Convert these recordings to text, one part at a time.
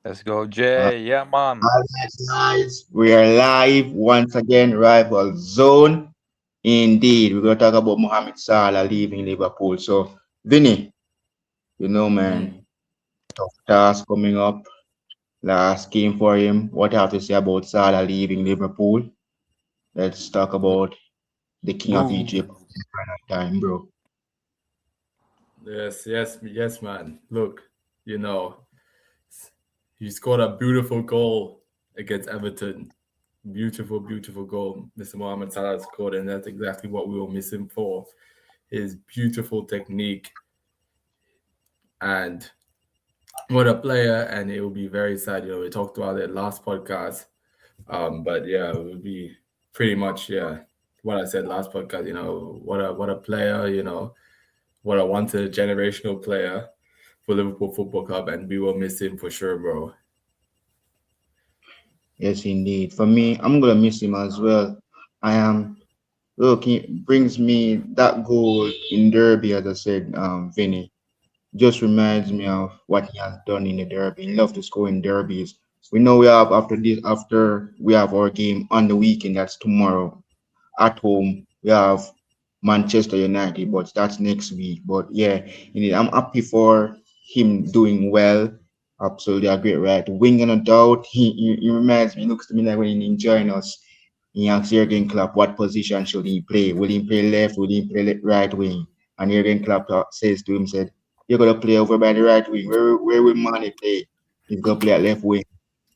Let's go, Uh, Jay. Yeah, man. all right, guys, we are live once again, rival zone. Indeed, we're gonna talk about Mohammed Salah leaving Liverpool. So, Vinny, man, Mm. tough task coming up. Last game for him. What do you have to say about Salah leaving Liverpool? Let's talk about the King of Ooh. Egypt final time, bro. Yes, man. Look, you know, he scored a beautiful goal against Everton. Beautiful goal. Mr. Mohammed Salah scored, and that's exactly what we were missing for. His beautiful technique and what a player, and it will be very sad. We talked about it last podcast. But yeah, it would be pretty much what I said last podcast. What a player. What a once in a generational player for Liverpool Football Club, and we will miss him for sure, bro. Yes, indeed. For me, I'm gonna miss him as well. I am. Look, it brings me that goal in Derby, as I said, Vinny. Just reminds me of what he has done in the derby. He loves to score in derbies. We know we have after we have our game on the weekend, that's tomorrow at home. We have Manchester United, but that's next week. But yeah, indeed, I'm happy for him doing well. Absolutely a great right wing and a doubt. He reminds me, he looks to me like when he joined us. He asked Jurgen Klopp what position should he play. Will he play left? Will he play right wing? And Jurgen Klopp says to him, said, "You're gonna play over by the right wing. Where will Mane play? He's gonna play at left wing."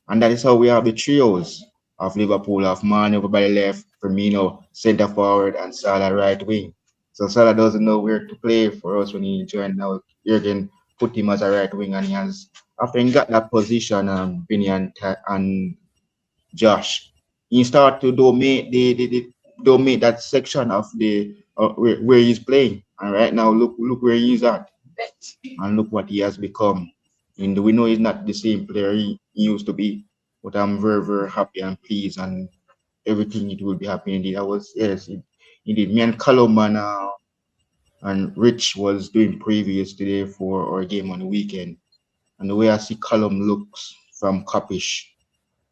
And that is how we have the trios of Liverpool of Mane over by the left, Firmino centre forward, and Salah right wing. So Salah doesn't know where to play for us when he joined. Now Jurgen put him as a right wing, and he has after he got that position, Vinny and Josh, he started to dominate the dominate that section of the where he's playing. And right now, look where he's at, and look what he has become. And we know he's not the same player he used to be, but I'm very happy and pleased, and everything it will be happy indeed. I was yes, indeed. Me and Callum and Rich was doing previews today for our game on the weekend, and the way I see Callum looks from Capish,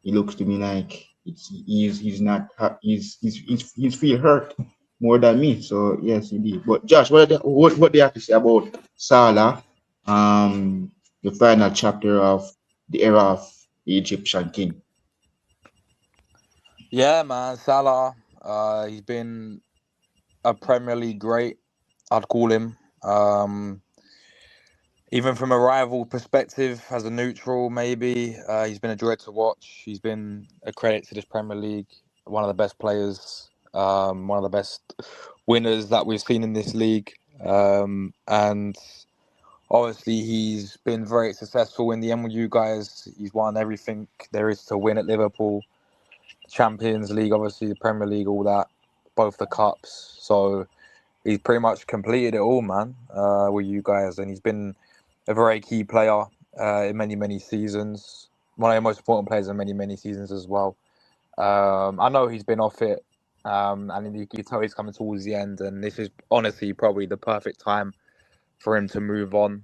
he looks to me like he's not he's feel hurt more than me. So yes, indeed. But Josh, what do you have to say about Salah, the final chapter of the era of the Egyptian king? Yeah, man. Salah. He's been a Premier League great. I'd call him. Even from a rival perspective, as a neutral, maybe he's been a joy to watch. He's been a credit to this Premier League. One of the best players. One of the best winners that we've seen in this league. And obviously, he's been very successful in the end with you guys. He's won everything there is to win at Liverpool. Champions League, obviously, the Premier League, all that, both the cups. So he's pretty much completed it all, man, with you guys. And he's been a very key player in many seasons. One of the most important players in many seasons as well. I know he's been off it, and you can tell he's coming towards the end. And this is honestly probably the perfect time for him to move on.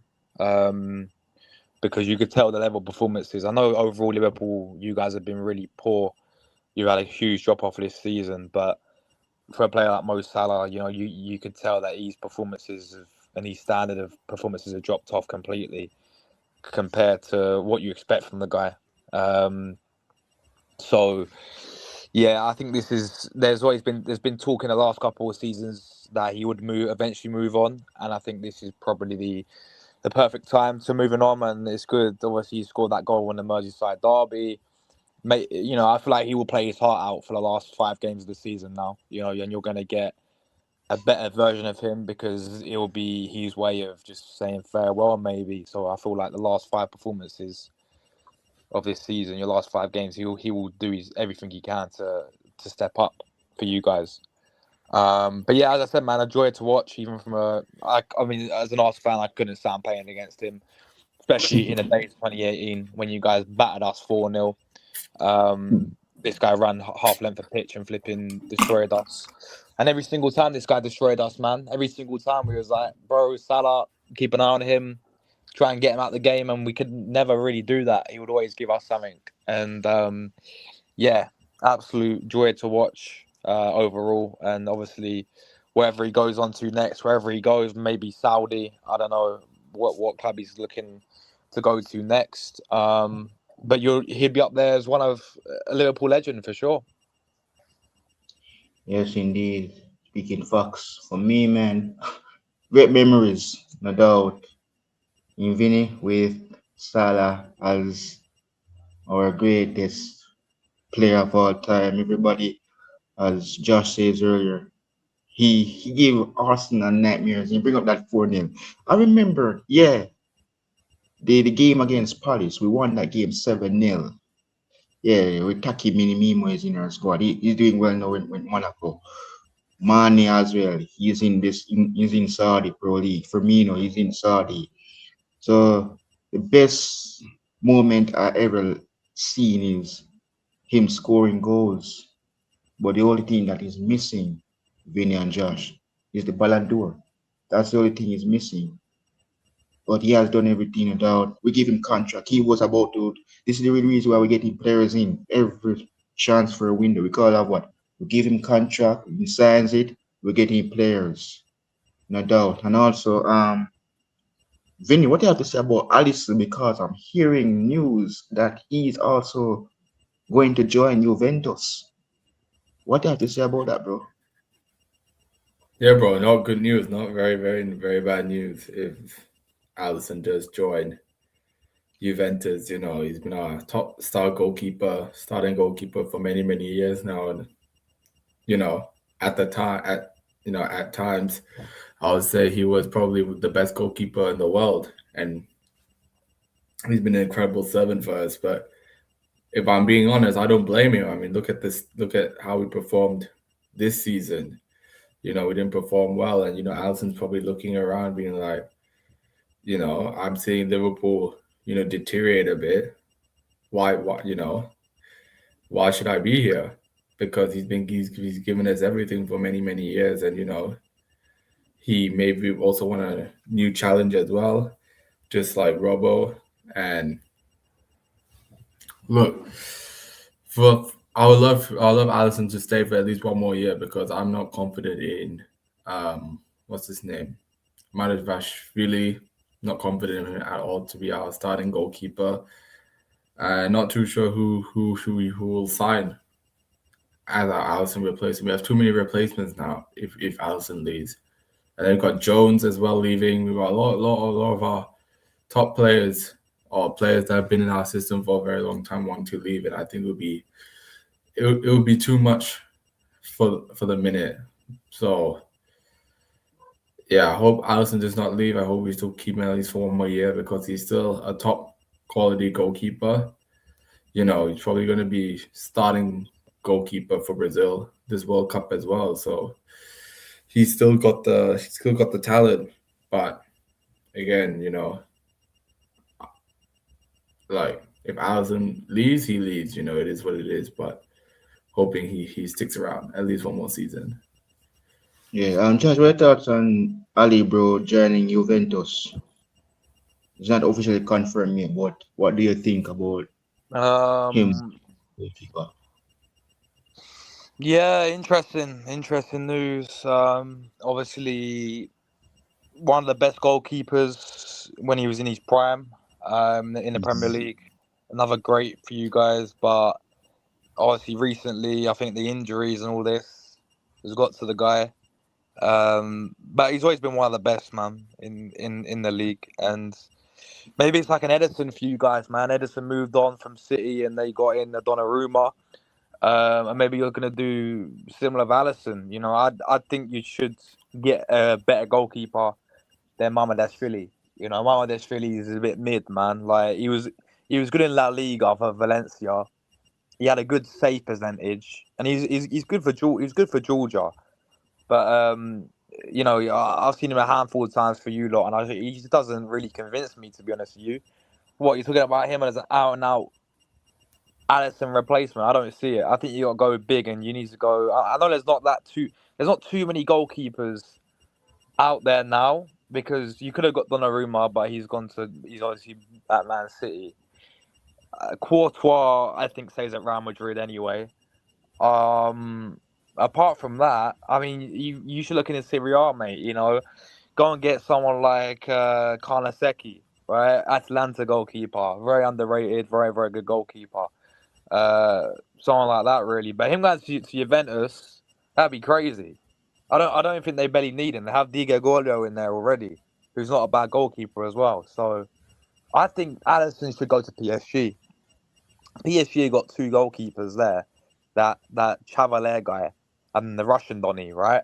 Because you could tell the level of performances. I know overall Liverpool, you guys have been really poor. You've had a huge drop off this season, but for a player like Mo Salah, you could tell that his and his standard of performances have dropped off completely compared to what you expect from the guy. Um, so yeah, I think there's been talk in the last couple of seasons that he would eventually move on, and I think this is probably the perfect time to moving on, and it's good. Obviously, he scored that goal in the Merseyside derby. Mate, I feel like he will play his heart out for the last 5 games of the season now. And you're going to get a better version of him because it will be his way of just saying farewell, maybe. So I feel like the last 5 performances of this season, your last 5 games, he will do everything he can to step up for you guys. But yeah, as I said, man, a joy to watch. Even I mean, as an Arsenal fan, I couldn't stand playing against him, especially in the days of 2018 when you guys battered us 4-0. This guy ran half length of pitch and flipping destroyed us. And every single time this guy destroyed us, man. Every single time we was like, bro, Salah, keep an eye on him. try and get him out the game, and we could never really do that. He would always give us something, and yeah, absolute joy to watch overall. And obviously, wherever he goes on to next, wherever he goes, maybe Saudi. I don't know what club he's looking to go to next. But he'd be up there as one of a Liverpool legend for sure. Yes, indeed. Speaking facts. For me, man, great memories, no doubt. In Vinny with Salah as our greatest player of all time. Everybody, as Josh says earlier, he gave Arsenal nightmares. He bring up that 4-0. I remember, yeah, the game against Palace, we won that game 7-0. Yeah, with Taki Minimimo is in our squad. He's doing well now with Monaco. Mane as well. He's in Saudi Pro League. Firmino, he's in Saudi. So the best moment I ever seen is him scoring goals. But the only thing that is missing, Vinny and Josh, is the Ballon d'Or. That's the only thing he's missing. But he has done everything without. We give him contract. He was about to. This is the real reason why we're getting players in every transfer window. We call that what? We give him contract. He signs it. We're getting players, no doubt. And also, Vinny, what do you have to say about Alisson? Because I'm hearing news that he's also going to join Juventus. What do you have to say about that, bro? Yeah, bro, not good news, not very, very, very bad news. If Alisson does join Juventus, he's been a top starting goalkeeper for many, many years now. And, at times, I would say he was probably the best goalkeeper in the world. And he's been an incredible servant for us. But if I'm being honest, I don't blame him. I mean, look at how we performed this season. We didn't perform well. And, Alisson's probably looking around being like, I'm seeing Liverpool, deteriorate a bit. Why, why should I be here? Because he's given us everything for many, many years. And, he maybe also want a new challenge as well, just like Robbo. And look, I would love Alisson to stay for at least one more year because I'm not confident in what's his name? Madashvili. Not confident in him at all to be our starting goalkeeper. Not too sure who will sign as our Alisson replacement. We have too many replacements now if Alisson leaves. And then we've got Jones as well leaving. We've got a lot of our top players or players that have been in our system for a very long time wanting to leave. And I think it would be too much for the minute. So yeah, I hope Alisson does not leave. I hope we still keep him at least for one more year because he's still a top quality goalkeeper. He's probably going to be starting goalkeeper for Brazil this World Cup as well. So he's still got the talent. But again, like if Alisson leaves, he leaves. It is what it is. But hoping he sticks around at least one more season. Yeah, Josh, what are your thoughts on Ali, bro, joining Juventus? It's not officially confirmed yet, but what do you think about him? Yeah, interesting news. Obviously, one of the best goalkeepers when he was in his prime in the Premier League. Another great for you guys, but obviously recently, I think the injuries and all this has got to the guy. But he's always been one of the best, man, in the league. And maybe it's like an Edison for you guys, man. Edison moved on from City and they got in the Donnarumma. And maybe you're going to do similar with Alisson. I think you should get a better goalkeeper than Mamardashvili. Mamardashvili is a bit mid, man. Like he was good in La Liga for Valencia. He had a good save percentage, and he's good for Georgia. But I've seen him a handful of times for you lot, and he just doesn't really convince me, to be honest with you. What you're talking about him as an out and out Alisson replacement? I don't see it. I think you got to go big, and you need to go. I know there's not too many goalkeepers out there now because you could have got Donnarumma, but he's obviously at Man City. Courtois, I think, stays at Real Madrid anyway. Apart from that, I mean, you should look into Serie A, mate. You know, go and get someone like Karnaseki, right? Atlanta goalkeeper, very underrated, very very good goalkeeper. Someone like that, really. But him going to Juventus, that'd be crazy. I don't think they barely need him. They have Diego Gordo in there already, who's not a bad goalkeeper as well. So I think Alisson should go to PSG. PSG got two goalkeepers there, that Chavaler guy and the Russian Donny, right?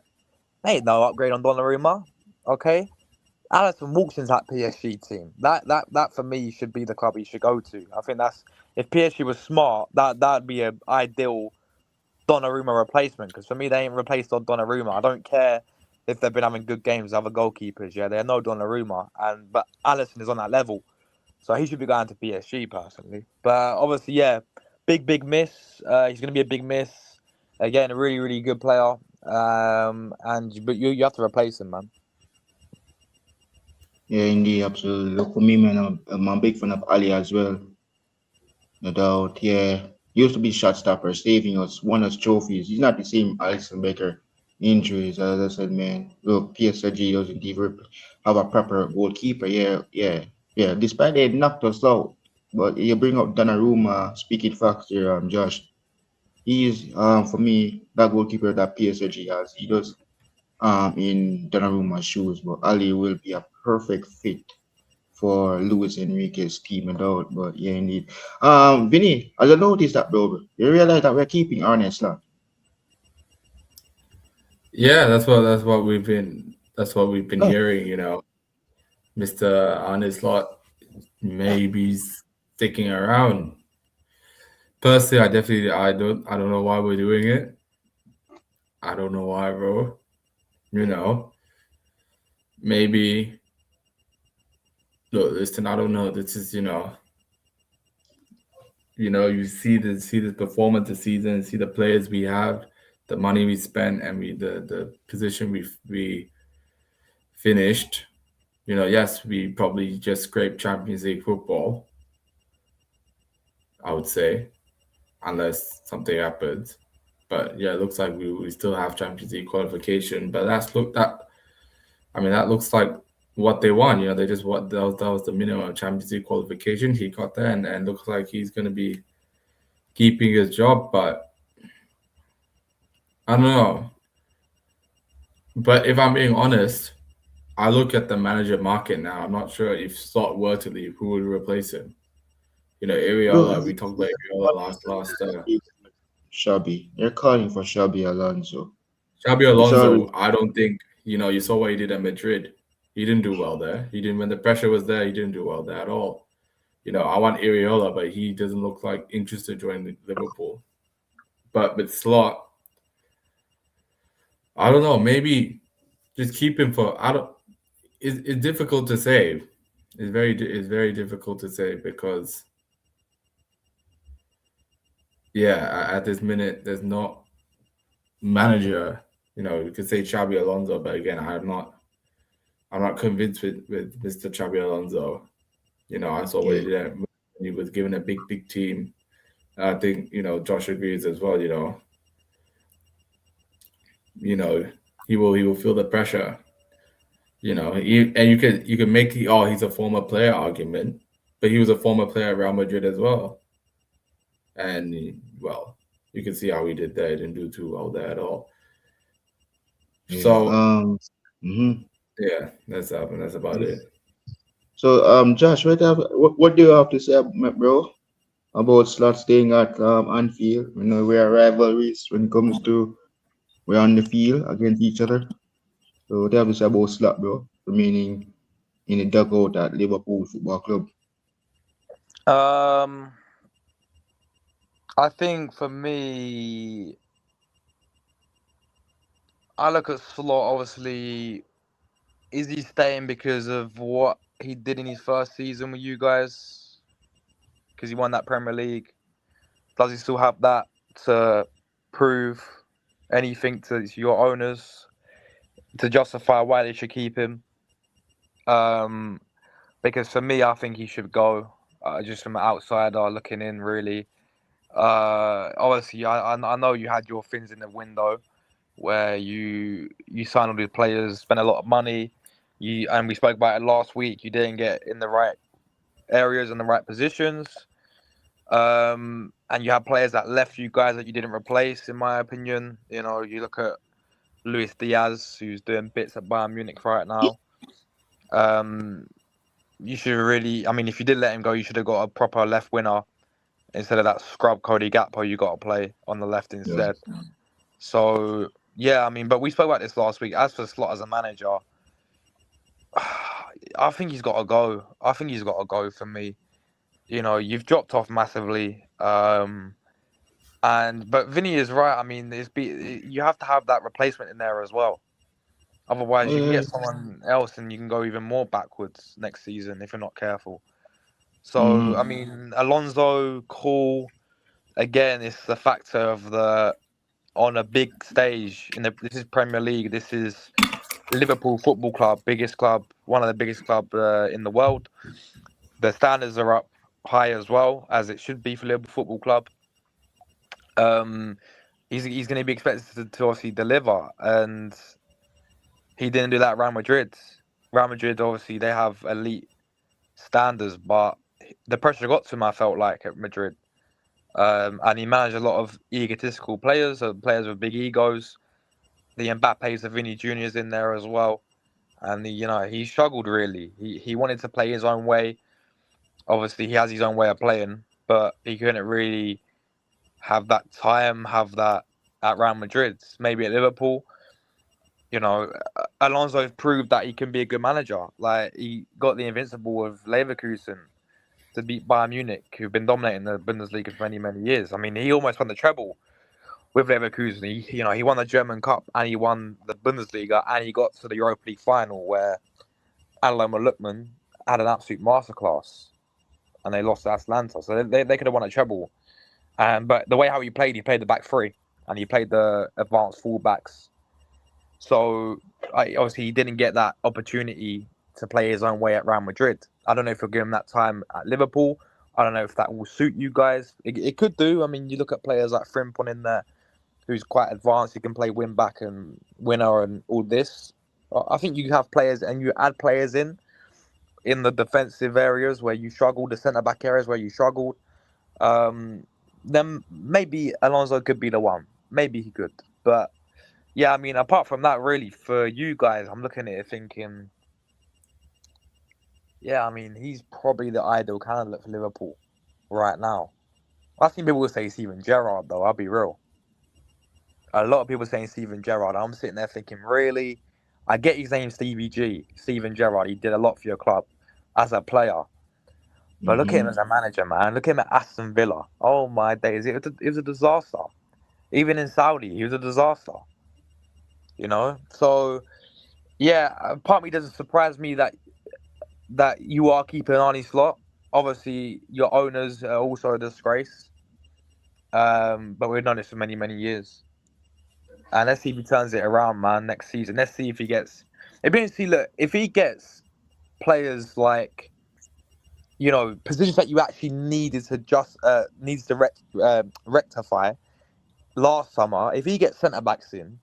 They ain't no upgrade on Donnarumma, okay? Alisson walks into that PSG team. That for me should be the club he should go to. I think that's if PSG was smart, that'd be an ideal Donnarumma replacement. Because for me, they ain't replaced on Donnarumma. I don't care if they've been having good games with other goalkeepers. Yeah, they're no Donnarumma, but Alisson is on that level, so he should be going to PSG personally. But obviously, yeah, big miss. He's going to be a big miss. Again, a really really good player. But you have to replace him, man. Yeah, indeed, absolutely. Look, for me, man, I'm a big fan of Ali as well. No doubt, yeah. He used to be shot stopper, saving us, won us trophies. He's not the same Alisson Becker. Injuries, as I said, man. Look, PSG doesn't even have a proper goalkeeper. Yeah. Despite they knocked us out, but you bring up Donnarumma, speaking facts here, Josh. He's for me that goalkeeper that PSG has. He does in Donnarumma's shoes, but Ali will be a perfect fit for Luis Enrique's team and all. But yeah, indeed. Vinny, as I noticed that, bro, you realize that we're keeping Arne Slot. Yeah, that's what we've been hearing. You know, Mr. Arneslot maybe sticking around. Personally, I don't know why we're doing it. I don't know why, bro. You know, maybe look, listen, I don't know. This is you see the performance this season, see the players we have, the money we spent, and the position we finished. You know, yes, we probably just scraped Champions League football, I would say, unless something happens. But yeah, it looks like we still have Champions League qualification. But that looks like what they want. You know, they just what that was the minimum of Champions League qualification. He got there, and looks like he's going to be keeping his job. But I don't know. But if I'm being honest, I look at the manager market now. I'm not sure if Slot were to leave, who would replace him. You know, Bro, Ariola. We talked about Ariola last. Shabby. They're calling for Shabby Alonso. Xabi It's already Alonso. I don't think you saw what he did at Madrid. He didn't do well there. He didn't when the pressure was there. He didn't do well there at all. You know, I want Ariola, but he doesn't look like interested to join Liverpool. But with Slot, I don't know. Maybe just keep him for. I don't. It's difficult to say. It's very difficult to say because yeah, at this minute there's no manager. You know, you could say Xabi Alonso, but again, I'm not convinced with Mr. Xabi Alonso. You know, I saw what he did when he was given a big team. I think Josh agrees as well. He will feel the pressure. And you can make he's a former player argument, but he was a former player at Real Madrid as well. And you can see how he did there. He didn't do too well there at all. yeah. So mhm. yeah, that's about it. So Josh, what do you have to say, bro, about Slot staying at Anfield? You know, we are rivalries when it comes to we're on the field against each other. So what do you have to say about Slot, bro, remaining in the dugout at Liverpool Football Club? I think for me, I look at Slot. Obviously, is he staying because of what he did in his first season with you guys? Because he won that Premier League. Does he still have that to prove anything to your owners to justify why they should keep him? Because for me, I think he should go. Just from an outsider looking in, really. Obviously, I know you had your things in the window where you signed all these players, spent a lot of money. And we spoke about it last week. You didn't get in the right areas and the right positions. And you had players that left you guys that you didn't replace, in my opinion. You know, you look at Luis Diaz, who's doing bits at Bayern Munich right now. You should really, I mean, if you did let him go, you should have got a proper left winner instead of that scrub Cody Gakpo you got to play on the left instead. Yeah. So, yeah, I mean, but we spoke about this last week. As for Slot as a manager, I think he's got to go. I think he's got to go for me. You know, you've dropped off massively. But Vinny is right. I mean, you have to have that replacement in there as well. Otherwise, you can get someone else and you can go even more backwards next season if you're not careful. So, I mean, Alonso, cool. Again, it's the factor of on a big stage. This is Premier League. This is Liverpool Football Club, biggest club, one of the biggest club in the world. The standards are up high as well, as it should be for Liverpool Football Club. He's going to be expected to obviously deliver, and he didn't do that at Real Madrid. Real Madrid, obviously, they have elite standards, but the pressure got to him, I felt like, at Madrid. And he managed a lot of egotistical players, players with big egos. The Mbappe's, the Vinny Juniors in there as well. And, he struggled, really. He wanted to play his own way. Obviously, he has his own way of playing, but he couldn't really have that time, have that at Real Madrid. Maybe at Liverpool. Alonso proved that he can be a good manager. Like, he got the invincible of Leverkusen to beat Bayern Munich, who've been dominating the Bundesliga for many, many years. I mean, he almost won the treble with Leverkusen. He won the German Cup and he won the Bundesliga and he got to the Europa League final where Ademola Lookman had an absolute masterclass and they lost to Atalanta. So they could have won a treble. But the way how he played the back three and he played the advanced fullbacks. So obviously he didn't get that opportunity to play his own way at Real Madrid. I don't know if he'll give him that time at Liverpool. I don't know if that will suit you guys. It could do. I mean, you look at players like Frimpong in there, who's quite advanced. He can play win back and winner and all this. I think you have players and you add players in the defensive areas where you struggled, the centre back areas where you struggled. Then maybe Alonso could be the one. Maybe he could. But yeah, I mean, apart from that, really, for you guys, I'm looking at it thinking, yeah, I mean, he's probably the ideal candidate for Liverpool right now. I think people will say Steven Gerrard, though. I'll be real. A lot of people saying Steven Gerrard. I'm sitting there thinking, really? I get his name, Stevie G. Steven Gerrard. He did a lot for your club as a player. But look at him as a manager, man. Look at him at Aston Villa. Oh, my days. It was a disaster. Even in Saudi, he was a disaster. So, yeah, part of me doesn't surprise me that you are keeping Arne Slot. Obviously, your owners are also a disgrace. But we've known this for many, many years. And let's see if he turns it around, man, next season. Let's see if he gets... if he gets players like, positions that you actually needed to rectify last summer, if he gets centre-backs in,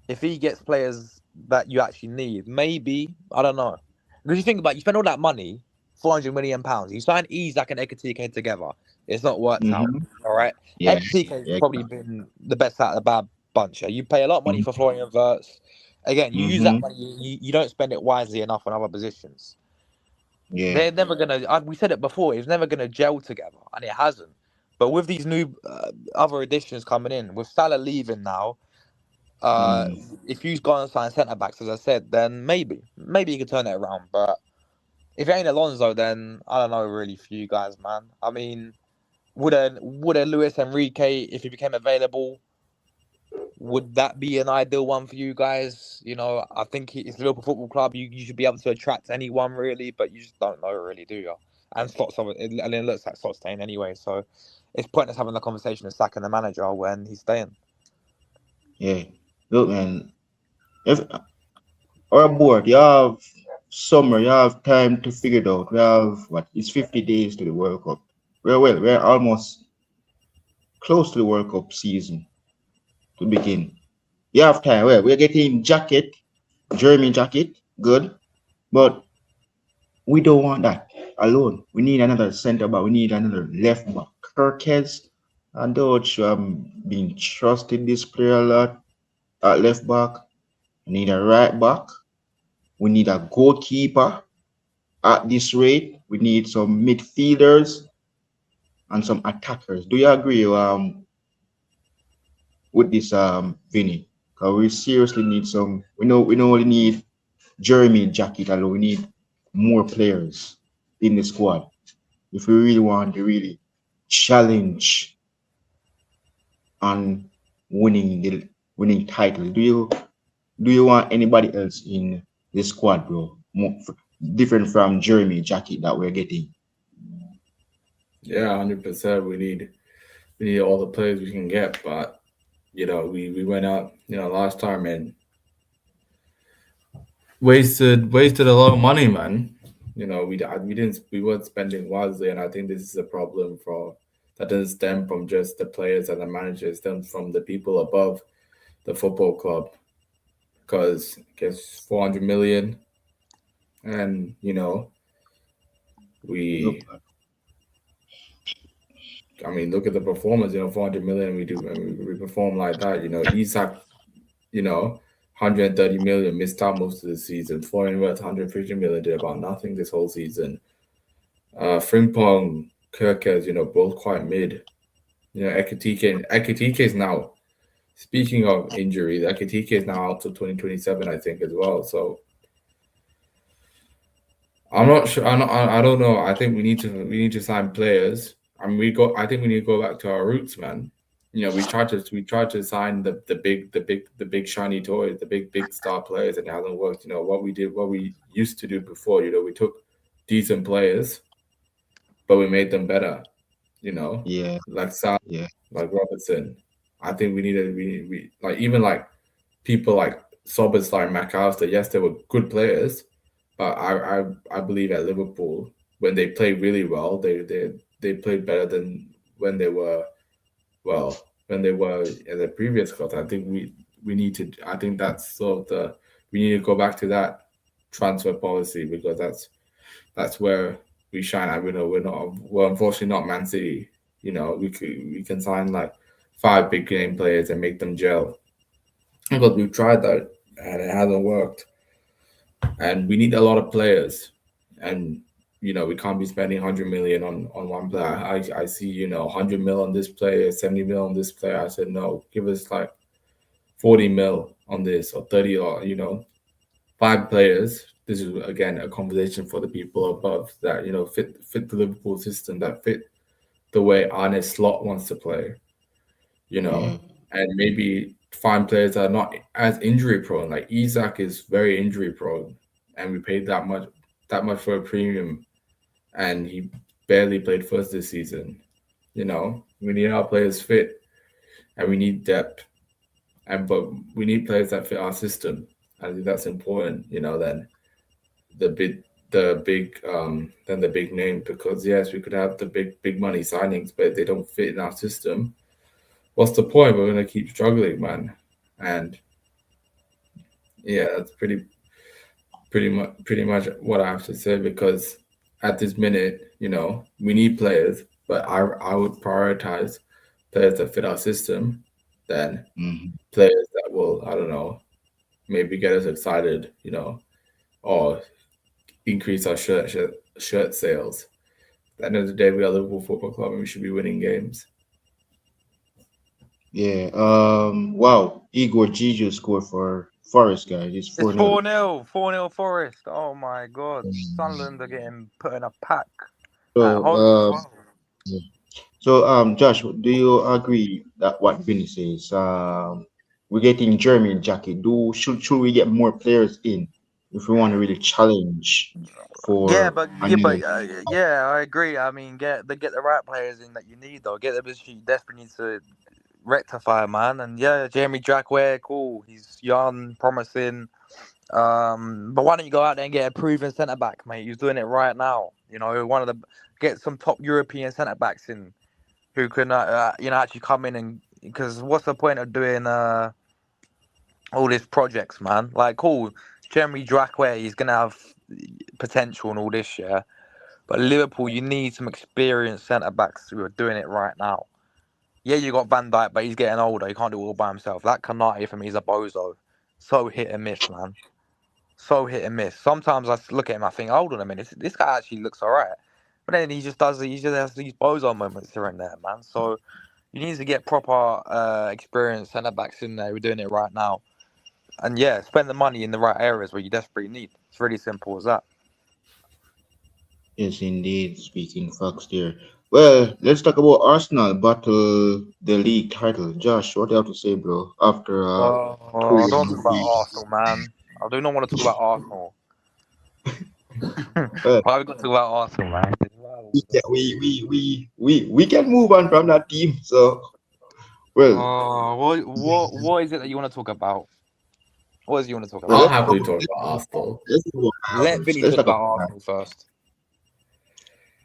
if he gets players that you actually need, maybe, I don't know. Because you think about it, you spend all that money, £400 million. You sign Isak and Ekitike together. It's not worked out, all right? Yeah. Ekitike has probably been the best out of the bad bunch. You pay a lot of money for Florian Wirtz. Again, you use that money, you don't spend it wisely enough on other positions. Yeah. They're never going to, we said it before, it's never going to gel together, and it hasn't. But with these new other additions coming in, with Salah leaving now, if you've gone and signed centre backs, as I said, then maybe you can turn it around. But if it ain't Alonso, then I don't know really for you guys, man. I mean, would a Luis Enrique, if he became available, would that be an ideal one for you guys? I think it's Liverpool Football Club. You should be able to attract anyone really, but you just don't know really, do you? And it looks like Slott's staying anyway, so it's pointless having the conversation of sacking the manager when he's staying. Yeah. Look, man, if our board, you have summer. You have time to figure it out. We have what? It's 50 days to the World Cup. We're almost close to the World Cup season to begin. You have time. Well, we're getting jacket, Jeremy jacket, good, but we don't want that alone. We need another center back. We need another left back. Kirkes and Dodge being trusted this player a lot at left back. We need a right back. We need a goalkeeper at this rate. We need some midfielders and some attackers. Do you agree with this Vinny? Because we seriously need some. We don't only need Jeremy jacket alone. We need more players in the squad if we really want to really challenge on winning titles. Do you want anybody else in the squad, bro? Different from Jeremy jacket that we're getting. Yeah, 100%. We need all the players we can get, but we went out last time and wasted a lot of money, man. We weren't spending wisely, and I think this is a problem for that doesn't stem from just the players and the managers. It stems from the people above the football club, because I guess 400 million, and Look, we I mean, look at the performance. 400 million. We perform like that. Isak. 130 million missed out most of the season. Florian Wirtz 150 million did about nothing this whole season. Frimpong, Kirkes, both quite mid. Ekitike is now. Speaking of injuries, Ekitike is now out to 2027, I think, as well. So I'm not sure. I don't know. I think we need to sign players. I think we need to go back to our roots, man. We tried to sign the big shiny toys, the big star players, and it hasn't worked. What we used to do before. We took decent players, but we made them better. yeah, Like Salah, yeah, like Robertson. I think we like even like people like Sobbers, like McAllister. Yes, they were good players, but I believe at Liverpool when they played really well, they played better than when they were well when they were in the previous clubs. I think we need to. I think that's sort of we need to go back to that transfer policy because that's where we shine. We're unfortunately not Man City. We can sign like 5 big game players and make them gel. But we've tried that and it hasn't worked. And we need a lot of players. And we can't be spending 100 million on one player. I see 100 mil on this player, 70 mil on this player. I said no, give us like 40 mil on this or 30 or 5 players. This is again a conversation for the people above that fit the Liverpool system, that fit the way Arne Slot wants to play. yeah, And maybe find players that are not as injury prone. Like Isak is very injury prone, and we paid that much for a premium, and he barely played first this season. We need our players fit, and we need depth, but we need players that fit our system. I think that's important. Then the big the big name, because yes, we could have the big money signings, but if they don't fit in our system, what's the point? We're gonna keep struggling, man. And yeah, that's pretty much what I have to say, because at this minute, we need players, but I would prioritize players that fit our system than mhm, players that will, I don't know, maybe get us excited, or increase our shirt sales. At the end of the day, we are Liverpool Football Club and we should be winning games. yeah. Wow, Igor Giju scored for Forest, guys. It's It's 4-0. 4-0, 4-0 Forest. Oh my God. Sunderland are getting put in a pack at So, home as well. yeah. So, Josh, do you agree that what Vinny says? We're getting Jeremy jacket. Should we get more players in if we want to really challenge Yeah, for but yeah, another? yeah, I agree. I mean, get the right players in that you need though. Get the position you desperately need to rectify, man. And yeah, Jeremy Jackware, cool. He's young, promising. But why don't you go out there and get a proven centre back, mate? He's doing it right now. Get some top European centre backs in who can, actually come in and because what's the point of doing all these projects, man? Like, cool, Jeremy Drackway, he's gonna have potential and all this, yeah. But Liverpool, you need some experienced centre backs who are doing it right now. Yeah, you got Van Dijk, but he's getting older. He can't do it all by himself. That Kanate for me is a bozo. So hit and miss, man. So hit and miss. Sometimes I look at him, I think, hold on a minute, this guy actually looks alright. But then he just has these bozo moments here and there, man. So you need to get proper experienced centre backs in there. We're doing it right now. And yeah, spend the money in the right areas where you desperately need. It's really simple as that. Yes, indeed. Speaking facts there. Well, let's talk about Arsenal battle the league title. Josh, what do you have to say, bro? After I don't talk about Arsenal, man. I do not want to talk about Arsenal. Why have we got to talk about Arsenal, man? we can move on from that team. So, well, what is it that you want to talk about? What is it you want to talk I'll about? happily talk about Arsenal. Let Vinny talk about Arsenal first.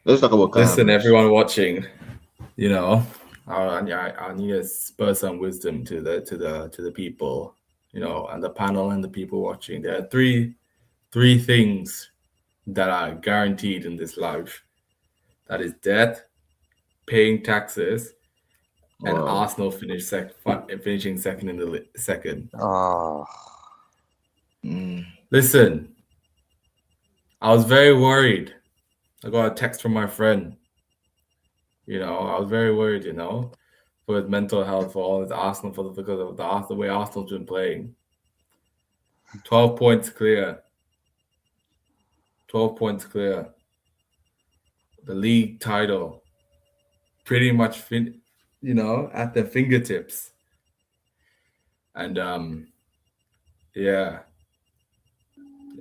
Let's talk about Listen, everyone watching, I need to spur some wisdom to the people, and the panel and the people watching. There are three things that are guaranteed in this life. That is death, paying taxes, and Arsenal finishing second in the second. Listen, I was very worried. I got a text from my friend. I was very worried, for his mental health, for all his Arsenal, because of the way Arsenal's been playing. 12 points clear. 12 points clear. The league title, pretty much, at their fingertips. And yeah.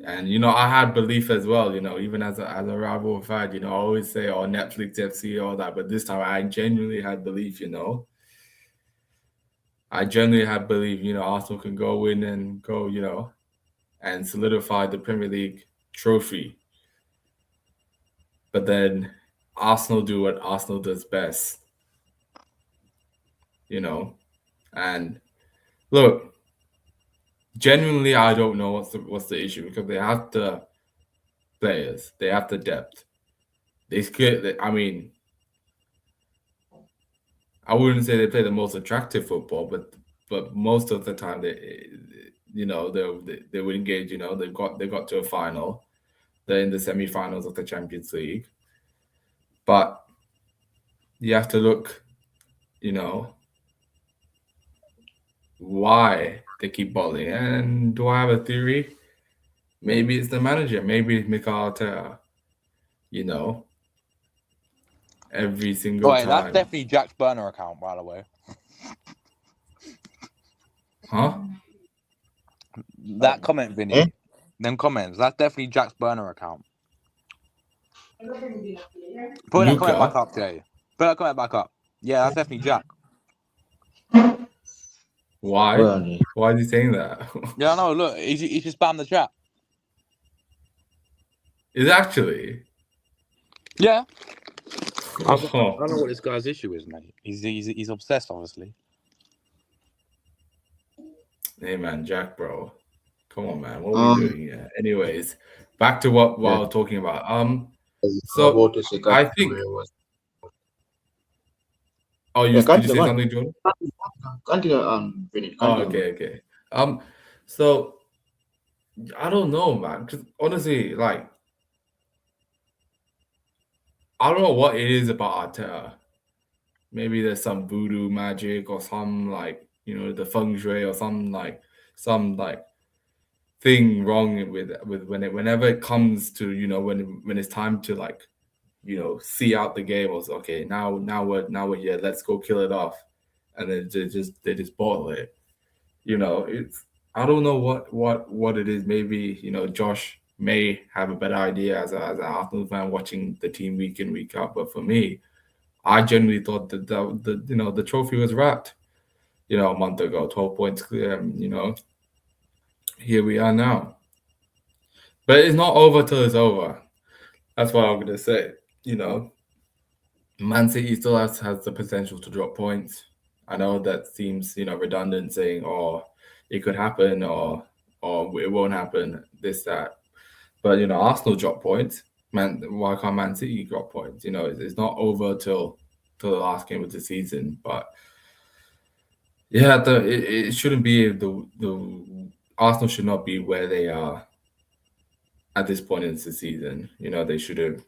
And I had belief as well, even as a rival fan, I always say, oh, Netflix FC, all that, but this time I genuinely had belief, I genuinely had belief, Arsenal can go in and go, and solidify the Premier League trophy. But then Arsenal do what Arsenal does best, and look, genuinely, I don't know what's the issue, because they have the players, they have the depth. I wouldn't say they play the most attractive football, but most of the time they would engage. They got to a final. They're in the semi-finals of the Champions League, but you have to look, why they keep balling. And do I have a theory? Maybe it's the manager. Maybe it's Mikel Arteta. Every single time. That's definitely Jack's burner account, by the way. Huh? That comment, Vinny. Them comments. That's definitely Jack's burner account. Put that comment back up today. Put that comment back up. Yeah, that's definitely Jack. Why? Why is he saying that? Yeah, no, look, he just spammed the chat. Is actually? Yeah. I don't know what this guy's issue is, mate. He's obsessed, obviously. Hey, man, Jack, bro. Come on, man. What are we doing here? Anyways, back to what I was talking about. So I think. Oh, did you say something, Jordan? Continue, Vinny. Oh, okay. So I don't know, man. Because honestly, like, I don't know what it is about Arteta. Maybe there's some voodoo magic or some the feng shui or some thing wrong with whenever it comes to when it's time to see out the game. Or okay, now we're here. Let's go kill it off, and then they just bottle it. It's I don't know what it is. Maybe Josh may have a better idea as an Arsenal fan watching the team week in week out. But for me, I genuinely thought that the trophy was wrapped. A month ago, 12 points clear. Here we are now. But it's not over till it's over. That's what I'm gonna say. You know, Man City still has the potential to drop points. I know that seems redundant saying, "Oh, it could happen," or "It won't happen." This that, but Arsenal drop points. Man, why can't Man City drop points? It's not over till the last game of the season. But yeah, it shouldn't be the Arsenal should not be where they are at this point in the season. They should have.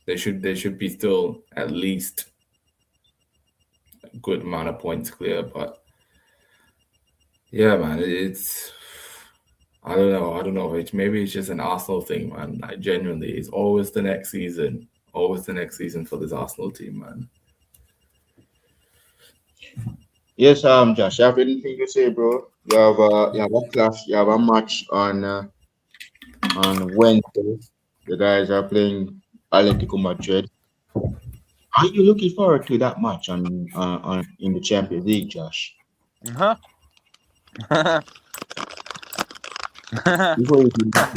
They should be still at least a good amount of points clear. But yeah, man, it's I don't know. I don't know. Maybe it's just an Arsenal thing, man. Like genuinely, it's always the next season. Always the next season for this Arsenal team, man. Yes, Josh, you have anything to say, bro? You have a clash, you have a match on Wednesday. The guys are playing Atletico Madrid. Are you looking forward to that match on in the Champions League, Josh? Huh? Before you do that,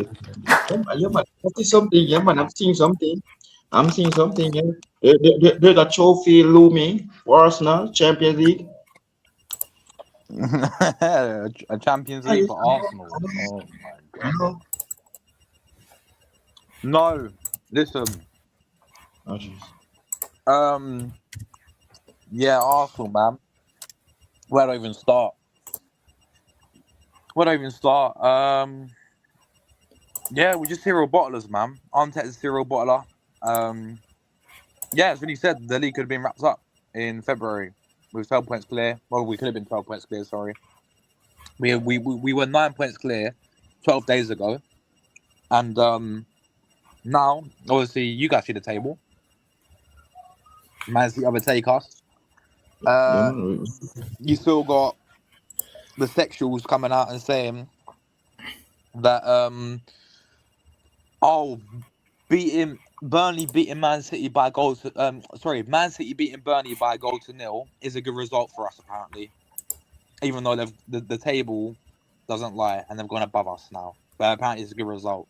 yeah, man, I see something. Yeah, man, I'm seeing something. I'm seeing something. Yeah, there's a trophy looming for Arsenal Champions League. A Champions League for Arsenal. Oh my I god. know. No, listen. Oh, jeez. Yeah, Arsenal, man. Where do I even start? Yeah, we're just serial bottlers, man. Arteta's a serial bottler. Yeah, as when you said, the league could have been wrapped up in February with 12 points clear. Well, we could have been 12 points clear. Sorry, we were 9 points clear 12 days ago, and now obviously you guys see the table. Man City overtake us. Yeah, man. You still got the sexuals coming out and saying that Burnley beating Man City by a goal to Man City beating Burnley by a goal to nil is a good result for us apparently, even though the table doesn't lie and they've gone above us now. But apparently it's a good result.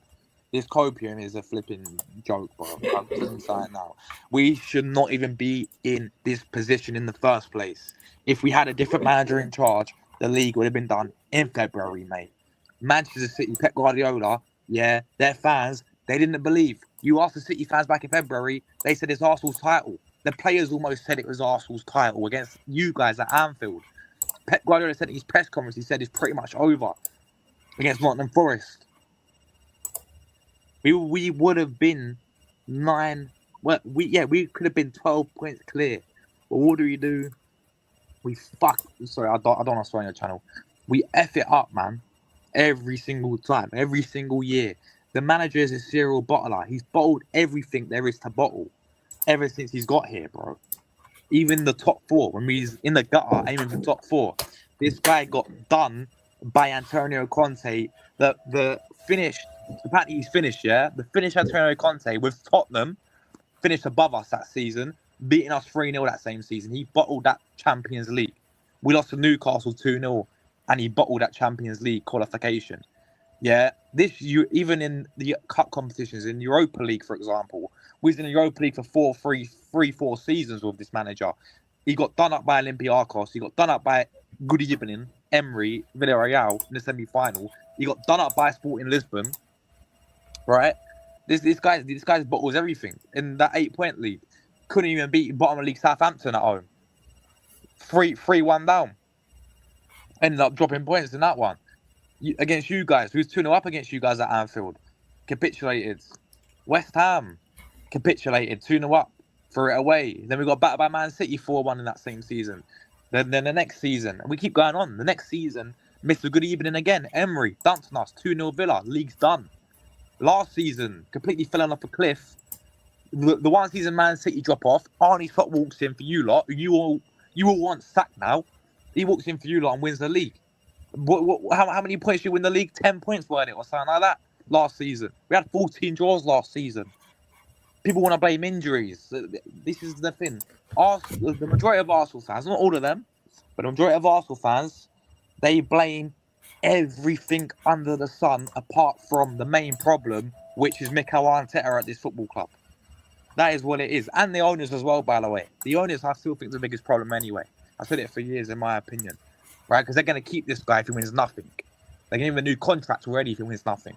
This copium is a flipping joke, bro. I'm telling you something now. We should not even be in this position in the first place. If we had a different manager in charge, the league would have been done in February, mate. Manchester City, Pep Guardiola, yeah, their fans, they didn't believe. You asked the City fans back in February, they said it's Arsenal's title. The players almost said it was Arsenal's title against you guys at Anfield. Pep Guardiola said in his press conference, he said it's pretty much over against Nottingham Forest. We would have been 9. Well, we could have been 12 points clear. But what do? Sorry, I don't want to swear on your channel. We F it up, man. Every single time, every single year. The manager is a serial bottler. He's bottled everything there is to bottle ever since he's got here, bro. Even the top 4, when he's in the gutter aiming for top 4, this guy got done by Antonio Conte. The finish, apparently he's finished, yeah? The finish Antonio Conte with Tottenham finished above us that season, beating us 3-0 that same season. He bottled that Champions League. We lost to Newcastle 2-0, and he bottled that Champions League qualification. Yeah, even in the cup competitions, in Europa League, for example, we was in the Europa League for 4 seasons with this manager. He got done up by Olympiacos. He got done up by Good Evening, Emery, Villarreal in the semi-final. He got done up by Sporting Lisbon. Right? This guy's bottles everything in that 8-point league. Couldn't even beat bottom of league Southampton at home. 3-1 down. Ended up dropping points in that one. Against you guys, we was 2-0 up against you guys at Anfield. Capitulated. West Ham capitulated, 2-0 up, threw it away. Then we got battered by Man City 4-1 in that same season. Then the next season, and we keep going on. The next season, Mr. Good Evening again. Emery dumped on us, 2-0 Villa. League's done. Last season, completely fell off a cliff. The one season Man City drop off. Arnie Slot walks in for you lot. You all want sacked now. He walks in for you lot and wins the league. How many points did you win the league? 10 points, weren't it, or something like that? Last season, we had 14 draws last season. People want to blame injuries. This is the thing. The majority of Arsenal fans, not all of them, but the majority of Arsenal fans, they blame everything under the sun apart from the main problem, which is Mikel Arteta at this football club. That is what it is. And the owners as well, by the way. The owners, I still think, the biggest problem anyway. I said it for years, in my opinion. Right? Because they're going to keep this guy if he wins nothing. They're going to give him a new contract already if he wins nothing.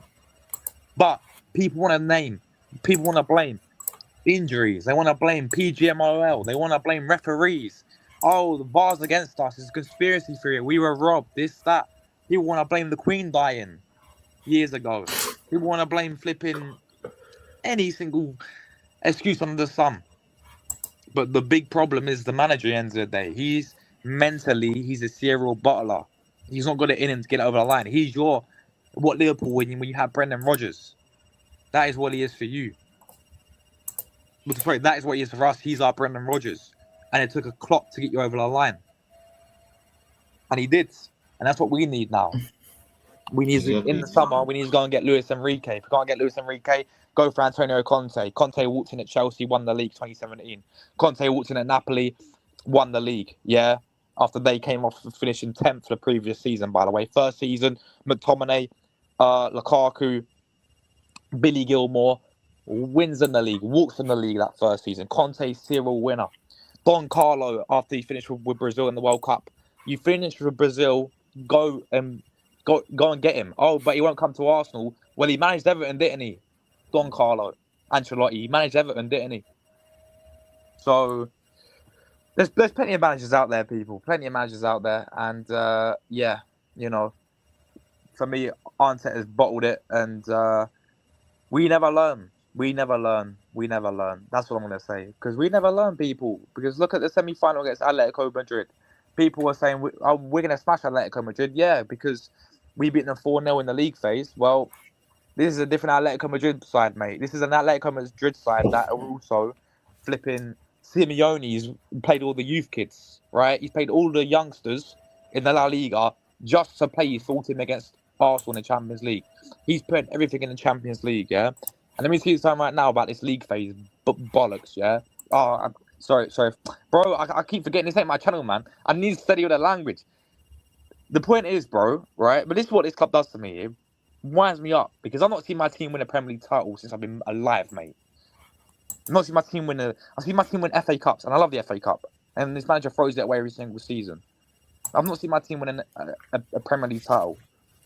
But people want to name. People want to blame injuries. They want to blame PGMOL. They want to blame referees. Oh, the VAR's against us. It's a conspiracy theory. We were robbed. This, that. People want to blame the Queen dying years ago. People want to blame flipping any single excuse under the sun. But the big problem is the manager at the end of the day. He's a serial bottler. He's not got it in him to get it over the line. He's what Liverpool when you have Brendan Rodgers. That is what he is for you. But sorry, that is what he is for us. He's our Brendan Rodgers. And it took a clock to get you over the line. And he did. And that's what we need now. We need to, in the summer, we need to go and get Luis Enrique. If we can't get Luis Enrique, go for Antonio Conte. Conte walked in at Chelsea, won the league 2017. Conte walked in at Napoli, won the league, yeah? After they came off finishing 10th for the previous season, by the way. First season, McTominay, Lukaku, Billy Gilmore, wins in the league, walks in the league that first season. Conte, serial winner. Don Carlo, after he finished with Brazil in the World Cup. You finish with Brazil, go and get him. Oh, but he won't come to Arsenal. Well, he managed Everton, didn't he? Don Carlo Ancelotti. He managed Everton, didn't he? So there's plenty of managers out there, people. Plenty of managers out there. And yeah, you know, for me, Arteta has bottled it, and we never learn. We never learn. We never learn. That's what I'm going to say. Because we never learn, people. Because look at the semi-final against Atletico Madrid. People were saying, we're going to smash Atletico Madrid. Yeah, because we beat them 4-0 in the league phase. Well, this is a different Atletico Madrid side, mate. This is an Atletico Madrid side that are also flipping. Simeone's played all the youth kids, right? He's played all the youngsters in the La Liga just to play his full team against Arsenal in the Champions League. He's put everything in the Champions League, yeah? And let me see something right now about this league phase bollocks, yeah? Oh, sorry. Bro, I keep forgetting this ain't my channel, man. I need to study all that language. The point is, bro, right? But this is what this club does to me. It winds me up because I've not seen my team win a Premier League title since I've been alive, mate. I've not seen my team win I've seen my team win FA Cups, and I love the FA Cup. And this manager throws it away every single season. I've not seen my team win a Premier League title.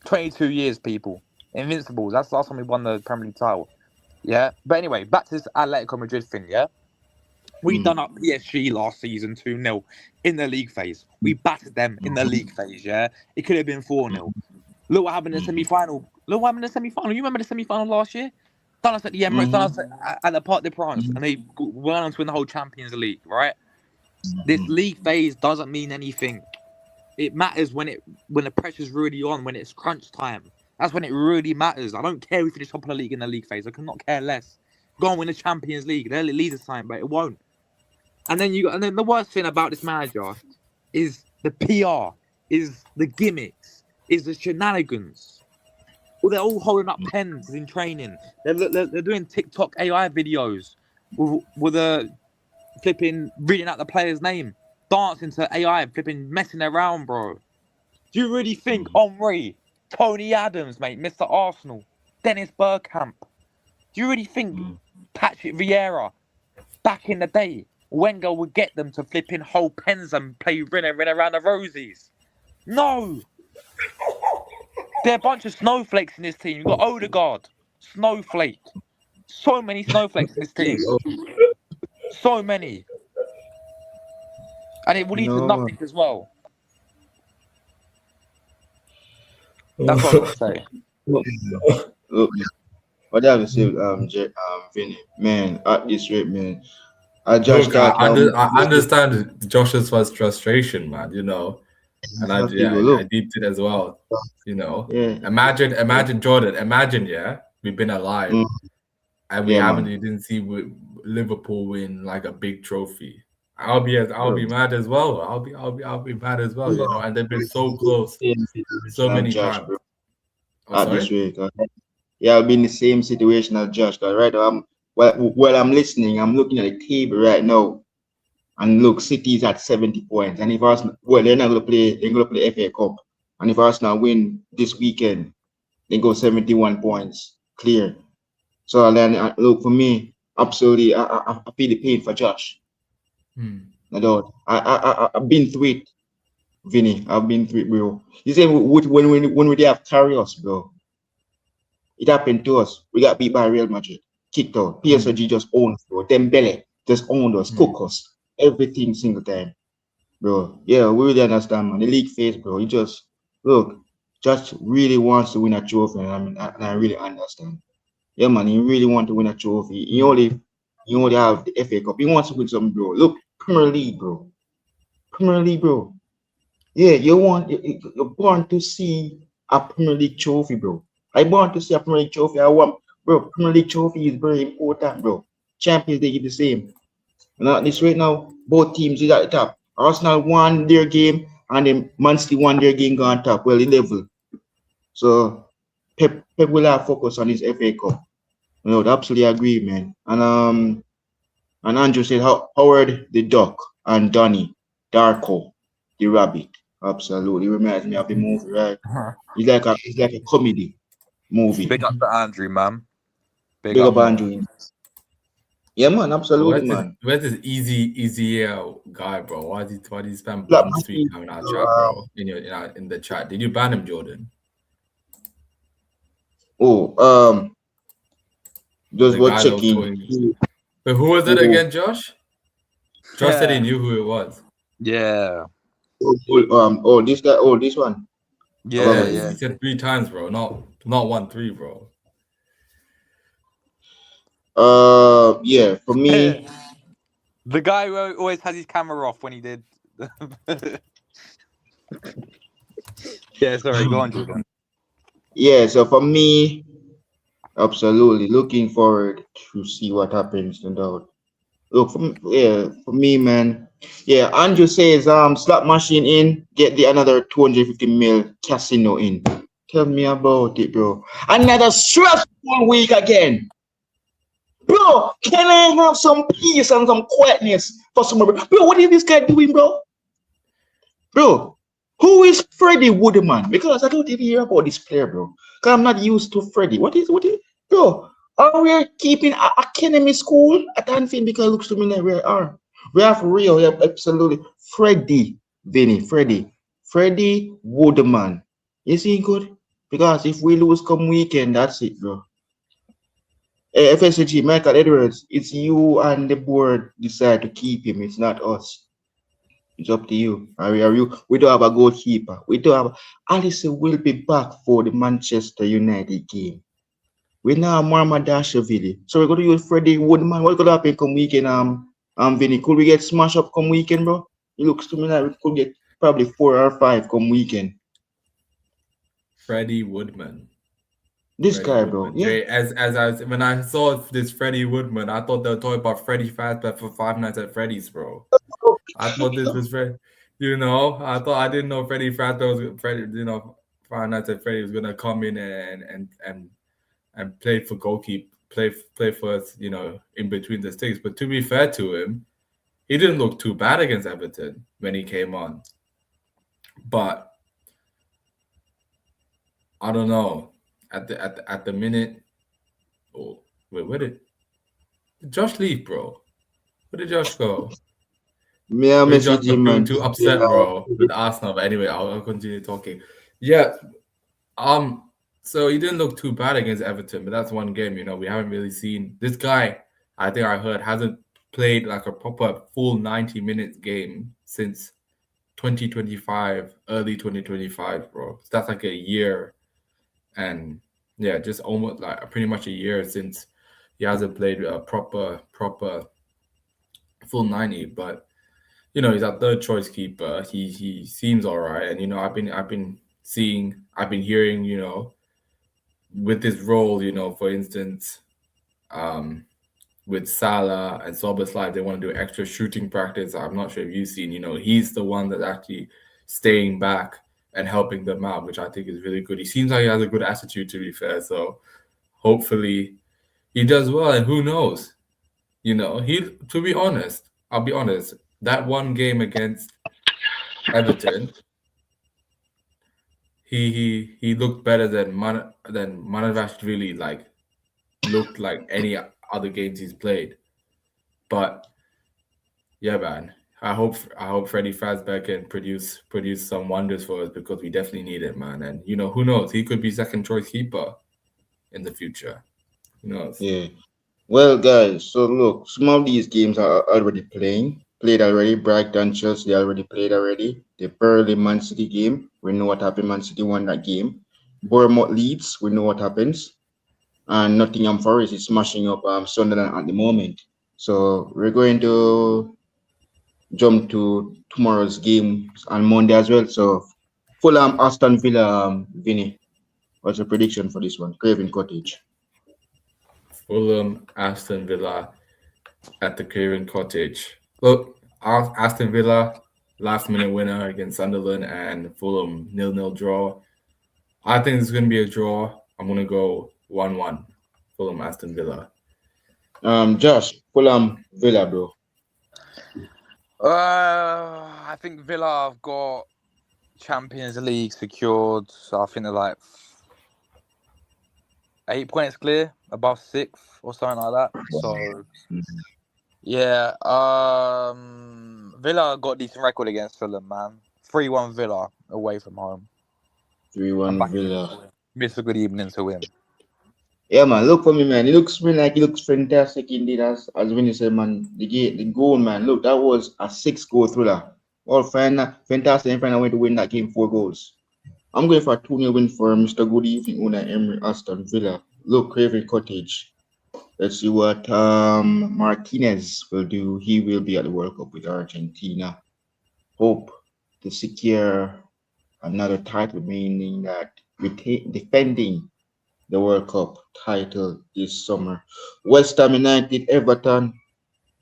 22 years, people. Invincibles. That's the last time we won the Premier League title. Yeah? But anyway, back to this Atletico Madrid thing, yeah? We done up PSG last season 2-0 in the league phase. We battered them in the league phase, yeah? It could have been 4-0. Look what happened in the semi-final. You remember the semi-final last year? Done us at the Emirates, done us at the Parc des Princes, and they went on to win the whole Champions League, right? This league phase doesn't mean anything. It matters when the pressure's really on, when it's crunch time. That's when it really matters. I don't care if we finish top of the league in the league phase. I could not care less. Go and win the Champions League. They'll lead the time, but it won't. And then the worst thing about this manager is the PR, is the gimmicks, is the shenanigans. Well, they're all holding up pens in training. They're doing TikTok AI videos with a flipping reading out the player's name, dancing to AI, flipping messing around, bro. Do you really think Henry, Tony Adams, mate, Mr. Arsenal, Dennis Bergkamp, do you really think Patrick Vieira, back in the day, Wenger would get them to flipping hold pens and play rin around the rosies? No. They're a bunch of snowflakes in this team. You've got Odegaard, snowflake. So many snowflakes in this team. So many. And it will lead to nothing as well. That's what I'm going to say. What I have to say, Vinny, man, at this rate, man, I understand Josh's frustration, man, you know. And I deeped it as well, you know. Yeah. Imagine Jordan. Yeah, we've been alive, and we didn't see Liverpool win like a big trophy. I'll be mad as well. I'll be mad as well, you know. And they've been so close, so many times. This week, yeah, I'll be in the same situation as Josh. Right, while I'm listening, I'm looking at the table right now. And look, City's at 70 points, and if Arsenal, they're not going to play. They're going to play FA Cup, And if Arsenal win this weekend, they go 71 points clear. So then, look, for me, absolutely, I feel the pain for Josh. No doubt. I've been through it, Vinny. I've been through it, bro. You say when we have Carrios, bro, it happened to us. We got beat by Real Madrid, kicked out. PSG just owned us, bro. Dembele just owned us, cook us, everything single time, bro. Yeah, we really understand, man. The league phase, bro. You just look, just really wants to win a trophy, and I really understand. Yeah, man, he really want to win a trophy. He only have the FA Cup. He wants to win something, bro. Look, Premier League, bro. Premier League, bro. Yeah, you're born to see a Premier League trophy, bro. I want to see a Premier League trophy. I want, bro. Premier League trophy is very important, bro. Champions League is the same. Now this right now, both teams is at the top. Arsenal won their game, and then Man City won their game gone top. Well, the level. So Pep will have focus on his FA Cup. No, I absolutely agree, man. And Andrew said Howard the Duck and Donny Darko the Rabbit. Absolutely reminds me of the movie, right? It's like a comedy movie. Big up to Andrew, man. Big up Andrew. Yeah, man, absolutely, man. Where's this easy guy, bro? Why did he spam bum street now in our chat, bro? In the chat. Did you ban him, Jordan? Oh, just was checking. But who was it again, Josh? Josh said he knew who it was. Yeah. This guy. Oh, this one. Yeah. He said 3 times, bro. Not 1-3, bro. Yeah. For me, the guy who always has his camera off when he did. Yeah. Sorry. Go on, Jordan. Yeah. So for me, absolutely looking forward to see what happens. No doubt. Look, for me, man. Yeah, Andrew says, slot machine in, get the another 250 mil casino in. Tell me about it, bro. Another stressful week again. Bro, can I have some peace and some quietness for some? Bro, what is this guy doing, bro? Bro, who is Freddie Woodman? Because I don't even hear about this player, bro. Because I'm not used to Freddie. What is, bro? Are we keeping academy school at Anfield? Because it looks to me like we are. We have absolutely Freddie, Vinny, Freddie Woodman. Is he good? Because if we lose come weekend, that's it, bro. FSG, Michael Edwards, it's you and the board decide to keep him. It's not us. It's up to you. Are you? We don't have a goalkeeper. We don't have. Alice will be back for the Manchester United game. We now have Mohammed Salah. So we're going to use Freddie Woodman. What's going to happen come weekend? Vinny, could we get smashed up come weekend, bro? It looks to me like we could get probably 4 or 5 come weekend. Freddie Woodman. This guy, bro. Yeah. When I saw this Freddie Woodman, I thought they were talking about Freddy Fazbear for Five Nights at Freddy's, bro. I thought this was Fred. I didn't know Freddy Fazbear was Five Nights at Freddy was gonna come in and play for goalkeeper, play for us, in between the sticks. But to be fair to him, he didn't look too bad against Everton when he came on. But I don't know. At the minute, where did Josh leave, bro? Where did Josh go? Yeah, Josh man. Too upset, bro, with Arsenal. But anyway, I'll continue talking. Yeah. So he didn't look too bad against Everton, but that's one game. We haven't really seen this guy. I think I heard hasn't played like a proper full 90-minute game since 2025, early 2025, bro. So that's like a year. And yeah, just almost like pretty much a year since he hasn't played a proper full 90. But he's our third choice keeper. He seems all right, and I've been hearing with this role, for instance, with Salah and Szoboszlai, they want to do extra shooting practice. I'm not sure if you've seen. He's the one that's actually staying back and helping them out, which I think is really good. He seems like he has a good attitude, to be fair. So hopefully he does well. And who knows? To be honest, I'll be honest, that one game against Everton, he looked better than Manavashvili, like looked like any other games he's played. But yeah, man. I hope Freddie Fazbear can produce some wonders for us because we definitely need it, man. And who knows? He could be second choice keeper in the future. Who knows? Yeah. Well, guys, so look, some of these games are already played already. Brighton, Chelsea already played already. The Burnley Man City game, we know what happened. Man City won that game. Bournemouth Leeds, we know what happens. And Nottingham Forest is smashing up Sunderland at the moment. So we're going to jump to tomorrow's game on Monday as well. So Fulham, Aston Villa, Vinny, what's your prediction for this one? Craven Cottage. Fulham, Aston Villa at the Craven Cottage. Look, Aston Villa last minute winner against Sunderland, and Fulham 0-0 draw. I think it's going to be a draw. I'm going to go 1-1. Fulham, Aston Villa. Josh, Fulham, Villa, bro. I think Villa have got Champions League secured. So I think they're like 8 points clear, above 6th or something like that. So yeah, Villa got a decent record against Fulham, man. 3-1 Villa away from home. 3-1 Villa. Miss a good evening to win. Yeah, man. Look for me, man. It looks fantastic indeed. As when you said, man, the goal, man. Look, that was a 6-goal thriller. All fantastic. And final way to win that game, 4 goals. I'm going for a 2-0 win for Mr. Good Evening Unai Emery, Aston Villa. Look, Craven Cottage. Let's see what Martinez will do. He will be at the World Cup with Argentina. Hope to secure another title, meaning that we defending the World Cup title this summer. West Ham United, Everton.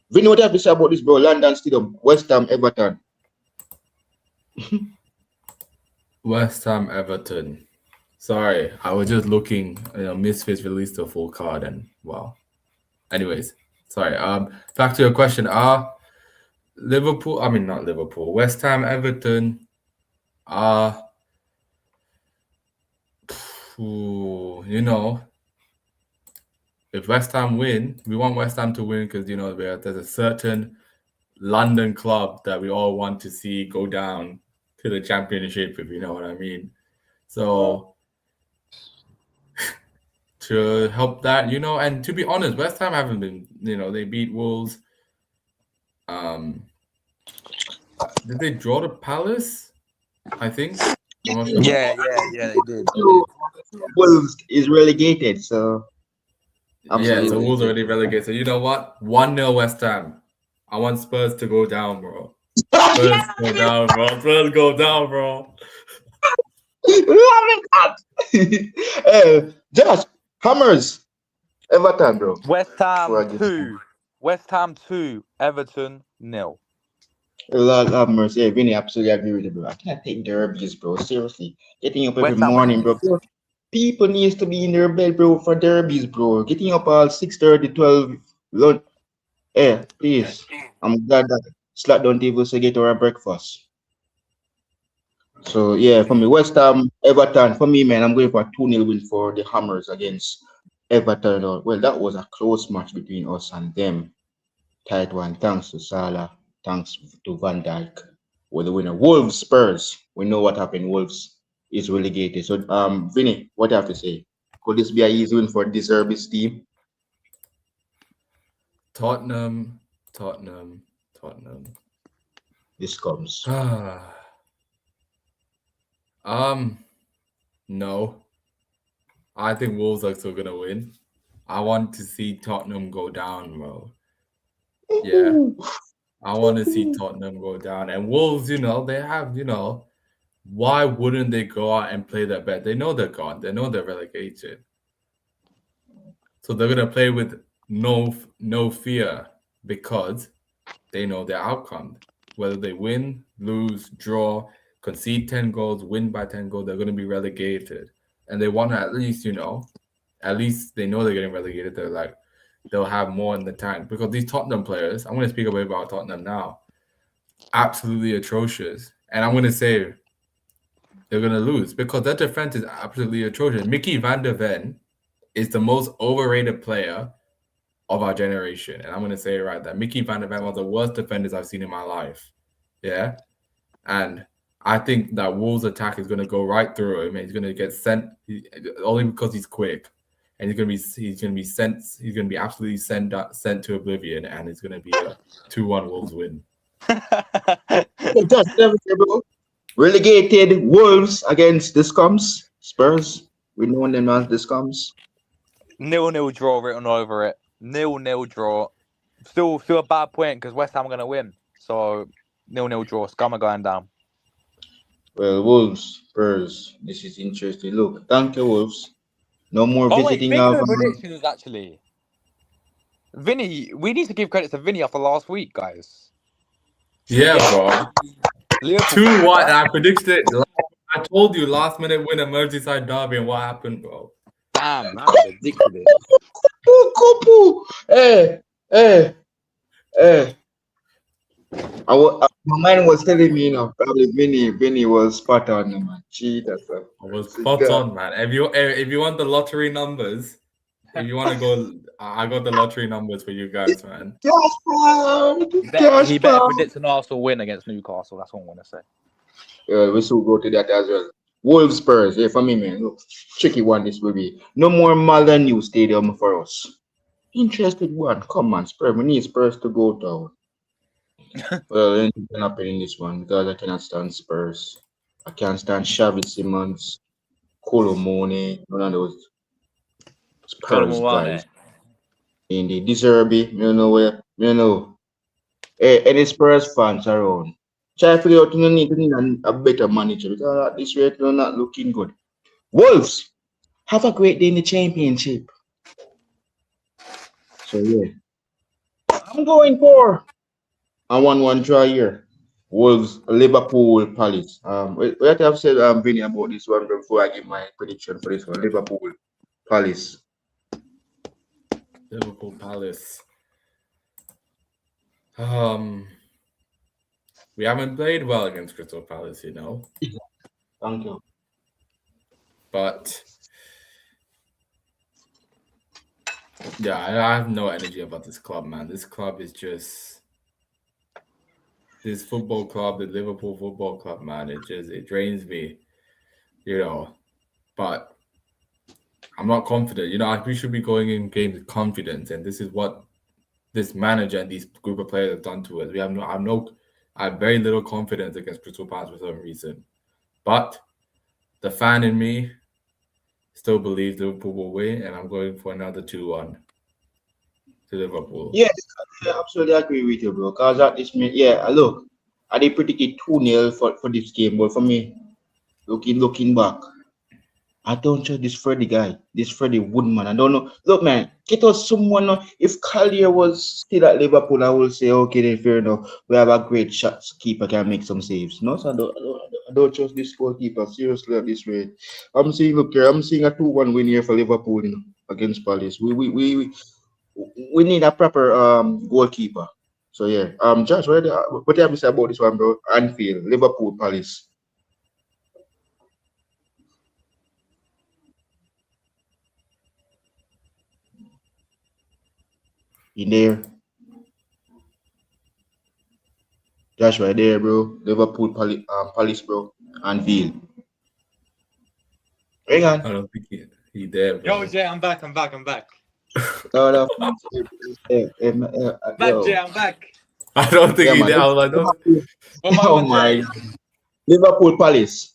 Vinny, what do you have to say about this, bro? London Stadium, West Ham, Everton. West Ham, Everton. Sorry, I was just looking. Misfits released a full card, and wow. Anyways, sorry. Back to your question. Liverpool. I mean, not Liverpool. West Ham, Everton. If West Ham win, we want West Ham to win because there's a certain London club that we all want to see go down to the championship, if you know what I mean. So to help that, and to be honest, West Ham haven't been, they beat Wolves. Did they draw the Palace? I think. Yeah, they did. Wolves is relegated, so absolutely. Yeah, so Wolves already relegated. So you know what? 1-0 West Ham. I want Spurs to go down, bro. Spurs go down, bro. Spurs go down, bro. Love it. Josh, Hammers, Everton, bro. West Ham 2. West Ham 2. Everton 0. Lord have mercy. Yeah, Vinny, absolutely agree with you, bro. I can't take derbies, bro. Seriously. Getting up every morning, bro. People needs to be in their bed, bro, for derbies, bro. Getting up all 6:30, 12. Hey, please. I'm glad that Slot don't even say get our breakfast. So, yeah, for me, West Ham, Everton. For me, man, I'm going for a 2-0 win for the Hammers against Everton. Well, that was a close match between us and them. Tight one. Thanks to Salah. Thanks to Van Dijk. With the winner. Wolves, Spurs. We know what happened. Wolves is relegated. So, Vinny, what do you have to say? Could this be a easy win for this Serbis team? Tottenham. This comes. No. I think Wolves are still gonna win. I want to see Tottenham go down, bro. Yeah. I want to see Tottenham go down. And Wolves, they have, why wouldn't they go out and play their bet? They know they're gone. They know they're relegated. So they're gonna play with no fear because they know their outcome. Whether they win, lose, draw, concede 10 goals, win by 10 goals, they're gonna be relegated. And they want to at least they know they're getting relegated. They're like, they'll have more in the tank because these Tottenham players, I'm going to speak a bit about Tottenham now, absolutely atrocious. And I'm going to say they're going to lose because their defense is absolutely atrocious. Mickey van der Ven is the most overrated player of our generation. And I'm going to say it right there. Mickey van der Ven was the worst defenders I've seen in my life. Yeah. And I think that Wolves' attack is going to go right through him and he's going to get sent only because he's quick. And he's going to be absolutely sent to oblivion, and it's going to be a 2-1 Wolves win. Relegated Wolves against the Scums. Spurs. We know them as the Scums. 0-0 draw written over it. 0-0 draw. Still a bad point because West Ham are going to win. So 0-0 draw. Scum are going down. Well, Wolves, Spurs. This is interesting. Look, thank you, Wolves. No more visiting of predictions, actually. Vinny, we need to give credit to Vinny after last week, guys. Yeah, bro. 2-1, and I predicted it. I told you last minute win a Merseyside derby, and what happened, bro? Damn, that's ridiculous. Hey. My mind was telling me, probably Vinny was spot on, man. Jesus. I was spot on, man. If you want the lottery numbers, if you want to go, I got the lottery numbers for you guys, man. He better predict an Arsenal win against Newcastle. That's what I want to say. Yeah, we still go to that as well. Wolves Spurs, for me, man. Look, tricky one this will be. No more Molineux Stadium for us. Interesting one. Come on, Spurs. We need Spurs to go down. Well, anything can happen in this one because I cannot stand Spurs. I can't stand Xavi Simons, Colomone, none of those Spurs guys. Indeed, Deserby, you know. Hey, any Spurs fans around? Try to figure out you need a better manager because at this rate you're not looking good. Wolves, have a great day in the championship. So yeah, I'm going for a 1-1 draw here. Wolves, Liverpool, Palace. What have said Vinny about this one before I give my prediction for this one? Liverpool, Palace. Liverpool, Palace. We haven't played well against Crystal Palace, you know. Thank you. But yeah, I have no energy about this club, man. This club is just this football club, the Liverpool Football Club, man. It drains me, you know. But I'm not confident. You know, we should be going in games with confidence, and this is what this manager and these group of players have done to us. I have very little confidence against Crystal Palace for some reason. But the fan in me still believes Liverpool will win, and I'm going for another 2-1 to Liverpool. Yeah, I absolutely agree with you, bro. Because at this minute, look, I did predict 2-0 for this game, but for me, looking back, I don't trust this Freddie Woodman. I don't know. Look, man, get us someone. If Collier was still at Liverpool, I will say, okay, then fair enough. We have a great shot keeper can make some saves. No, so I don't trust this goalkeeper seriously at this rate. I'm seeing a 2-1 win here for Liverpool, against Palace. We need a proper goalkeeper. So yeah, Josh, what do you have to say about this one, bro? Anfield, Liverpool, Palace. In there. Josh, right there, bro. Liverpool, Palace, bro. Anfield. Hang on. I don't think he there, bro. Yo, Jay, I'm back. No. Back, Jay, I'm back. I don't think he there. I was like, oh my. Liverpool, Palace.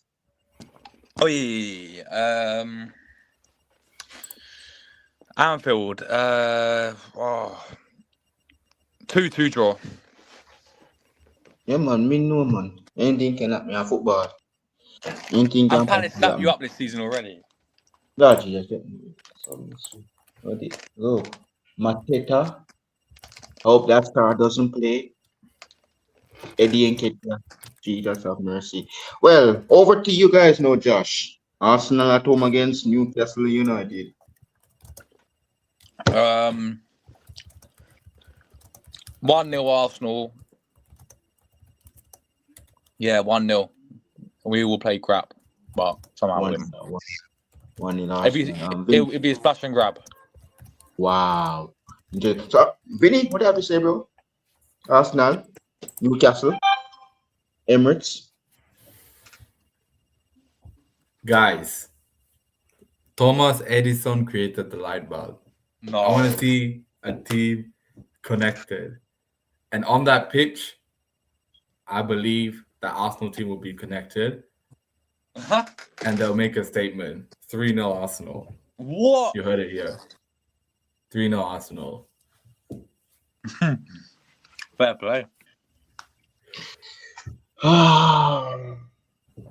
Oh yeah. Anfield. 2-2 draw. Yeah, man. Me know, man. Anything can happen in football. Anything can happen. Palace snapped you up this season already. Gotcha. Look, Mateta. Hope that star doesn't play. Eddie and Ketia. Jesus have mercy. Well, over to you guys now, Josh. Arsenal at home against Newcastle United. 1-0 Arsenal. Yeah, 1-0. We will play crap. but somehow win. 1-0 It'd Arsenal. be a splash and grab. Wow. So, Vinny, what do you have to say, bro? Arsenal, Newcastle, Emirates. Guys, Thomas Edison created the light bulb. No. I want to see a team connected. And on that pitch, I believe the Arsenal team will be connected. And they'll make a statement. 3-0 Arsenal. What? You heard it here. 3-0 Arsenal. Fair play.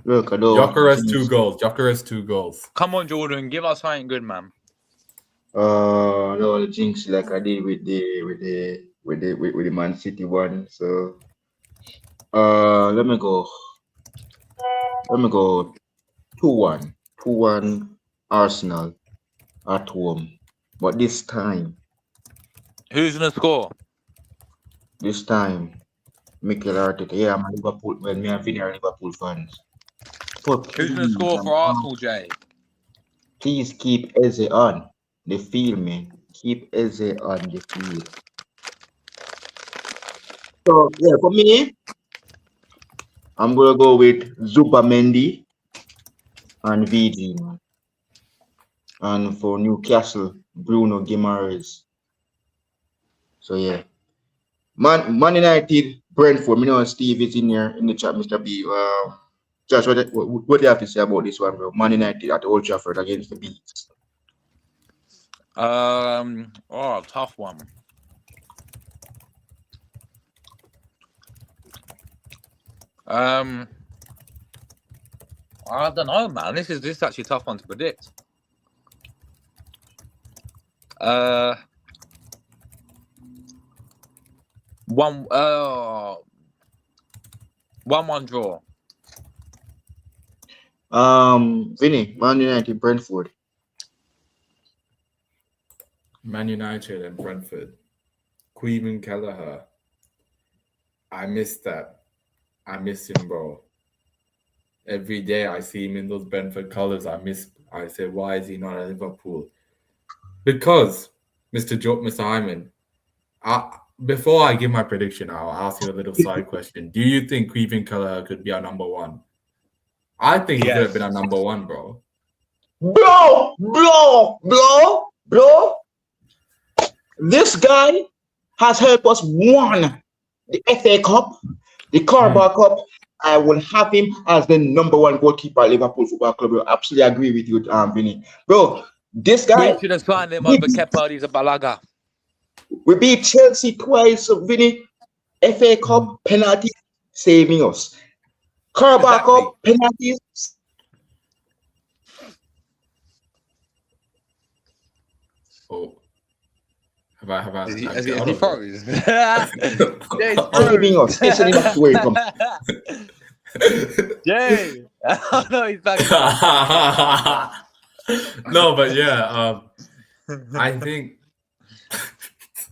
Look, I know. Gyökeres 2 goals. Gyökeres 2 goals. Come on, Jordan, give us something good, man. No, the jinx like I did with the Man City one. So, let me go 2-1. 2-1 Arsenal at home. But this time, Who's gonna score? Mikel Arteta. Yeah, I'm a Liverpool. Well, me and Vinny are Liverpool fans. But Who's gonna score for Arsenal, Jay? please keep Eze on the field, man. Keep Eze on the field. So yeah, for me, I'm gonna go with Zubamendi and VG, man. And for Newcastle, Bruno Guimaraes. So yeah, Man United, Brentford. Me know Steve is in here in the chat, Mr. B. Josh, what do you have to say about this one, bro? Man United at Old Trafford against the Beats. Tough one. I don't know, man. This is actually a tough one to predict. 1-1 draw. Vinny, Man United, Brentford. Man United and Brentford. Queven Kelleher. I miss that. I miss him, bro. Every day I see him in those Brentford colors. I say, why is he not at Liverpool? Because, Mr. Hyman, before I give my prediction, I'll ask you a little side question. Do you think Queven Kelleher could be our number one? I think he could have been our number one, bro. Bro. This guy has helped us won the FA Cup, the Carabao Cup. I will have him as the number one goalkeeper at Liverpool Football Club. I absolutely agree with you, Vinny. Bro, this guy. We should have signed him over Kepa. He's a balaga. We beat Chelsea twice, Vinny. FA Cup penalty saving us. Carabao Cup penalties. Oh, have I? Has he froze? Saving us. Especially not where he comes. Jay. Oh no, he's back. No, but yeah, I think.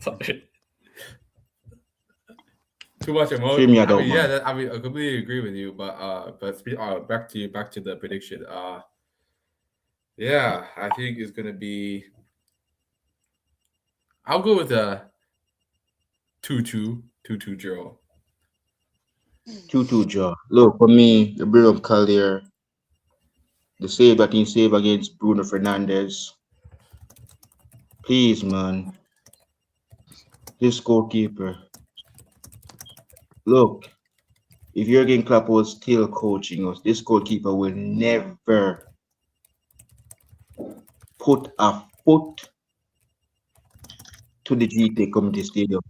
Sorry. Too much emotion. I completely agree with you. But back to the prediction. Yeah, I think it's gonna be. I'll go with a 2-2 draw. 2-2 draw. Look, for me, the bring up Calder, the save that he saved against Bruno Fernandes. Please, man. This goalkeeper. Look, if Jurgen Klopp was still coaching us, this goalkeeper will never put a foot to the GT Community Stadium.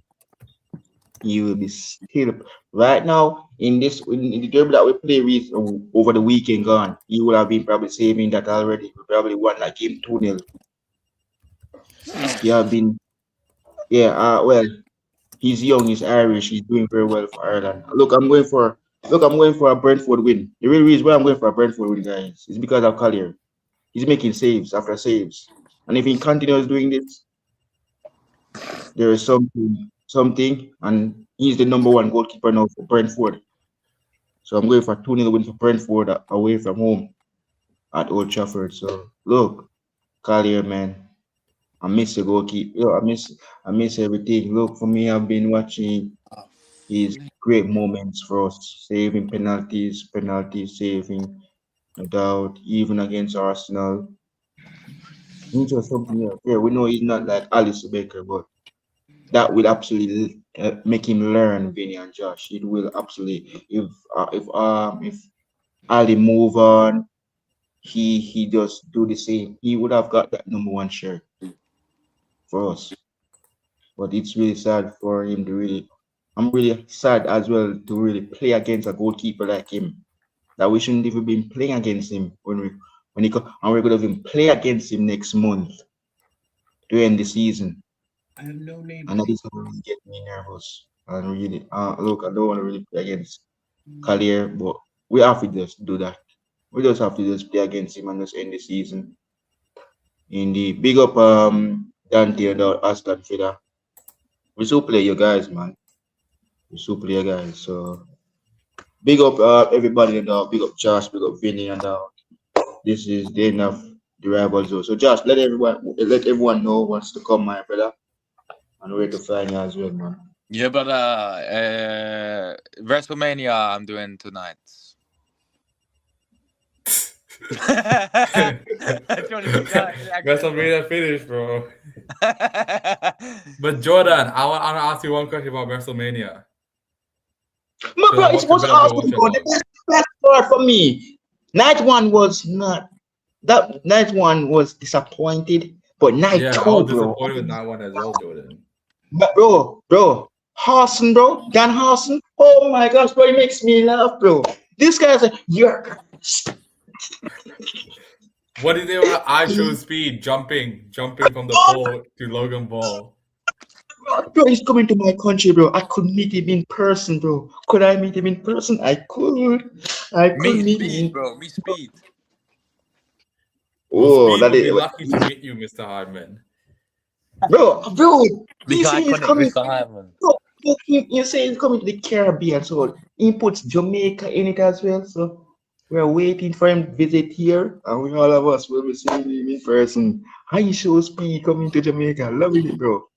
He will be still right now in the derby that we play over the weekend gone. He would have been probably saving that already. We probably won that game 2-0. He have been, well, he's young, he's Irish, he's doing very well for Ireland. Look, I'm going for a Brentford win. The real reason why I'm going for a Brentford win, guys, is because of Collier. He's making saves after saves, and if he continues doing this, there is something, and he's the number one goalkeeper now for Brentford. So I'm going for 2-0 win for Brentford away from home. at Old Trafford. So look, Collier, man, I miss the goalkeeper. Yo, I miss everything. Look, for me, I've been watching his great moments for us, saving penalties, saving, no doubt, even against Arsenal. He's just something else. Yeah, we know he's not like Alice Baker, but that will absolutely make him learn, Vinny and Josh. It will absolutely. If Ali move on, he just do the same. He would have got that number one shirt for us. But it's really sad for him to really. I'm really sad as well to really play against a goalkeeper like him. That we shouldn't even been playing against him when he go, and we're gonna even play against him next month to end the season. And that is gonna really get me nervous. And really, look, I don't want to really play against Collier, but we have to just do that. We just have to just play against him and just end the season. Indeed. Big up Dante and Aston Villa. We still play you guys, man. We still play you guys. So big up everybody and big up Josh, big up Vinny and this is the end of the rival zone. So Josh, let everyone know what's to come, my brother. And where to find you as well, man. Yeah, but WrestleMania I'm doing tonight. WrestleMania finished, bro. But Jordan, I want to ask you one question about WrestleMania. No, bro, it was awesome, bro. The best part for me. Night one was not. That night one was disappointed, but night two, I was bro. disappointed with night one as well, Jordan. But bro, Harson, bro, Dan Harson. Oh my gosh, bro, it makes me laugh, bro. This guy's like, you're. What did they want? I show speed, jumping from the pole to Logan Paul. Bro, he's coming to my country, bro. I could meet him in person, bro. Could I meet him in person? I could. Meet him, bro. Me speed. Oh, Speed that would is be lucky to meet you, Mr. Hardman. Bro, you say he's Iconic coming. Mr. Hyman. Bro, you say he's coming to the Caribbean, so he puts Jamaica in it as well. So we're waiting for him to visit here, and we all of us will be seeing him in person. How show speed coming to Jamaica? Loving it, bro.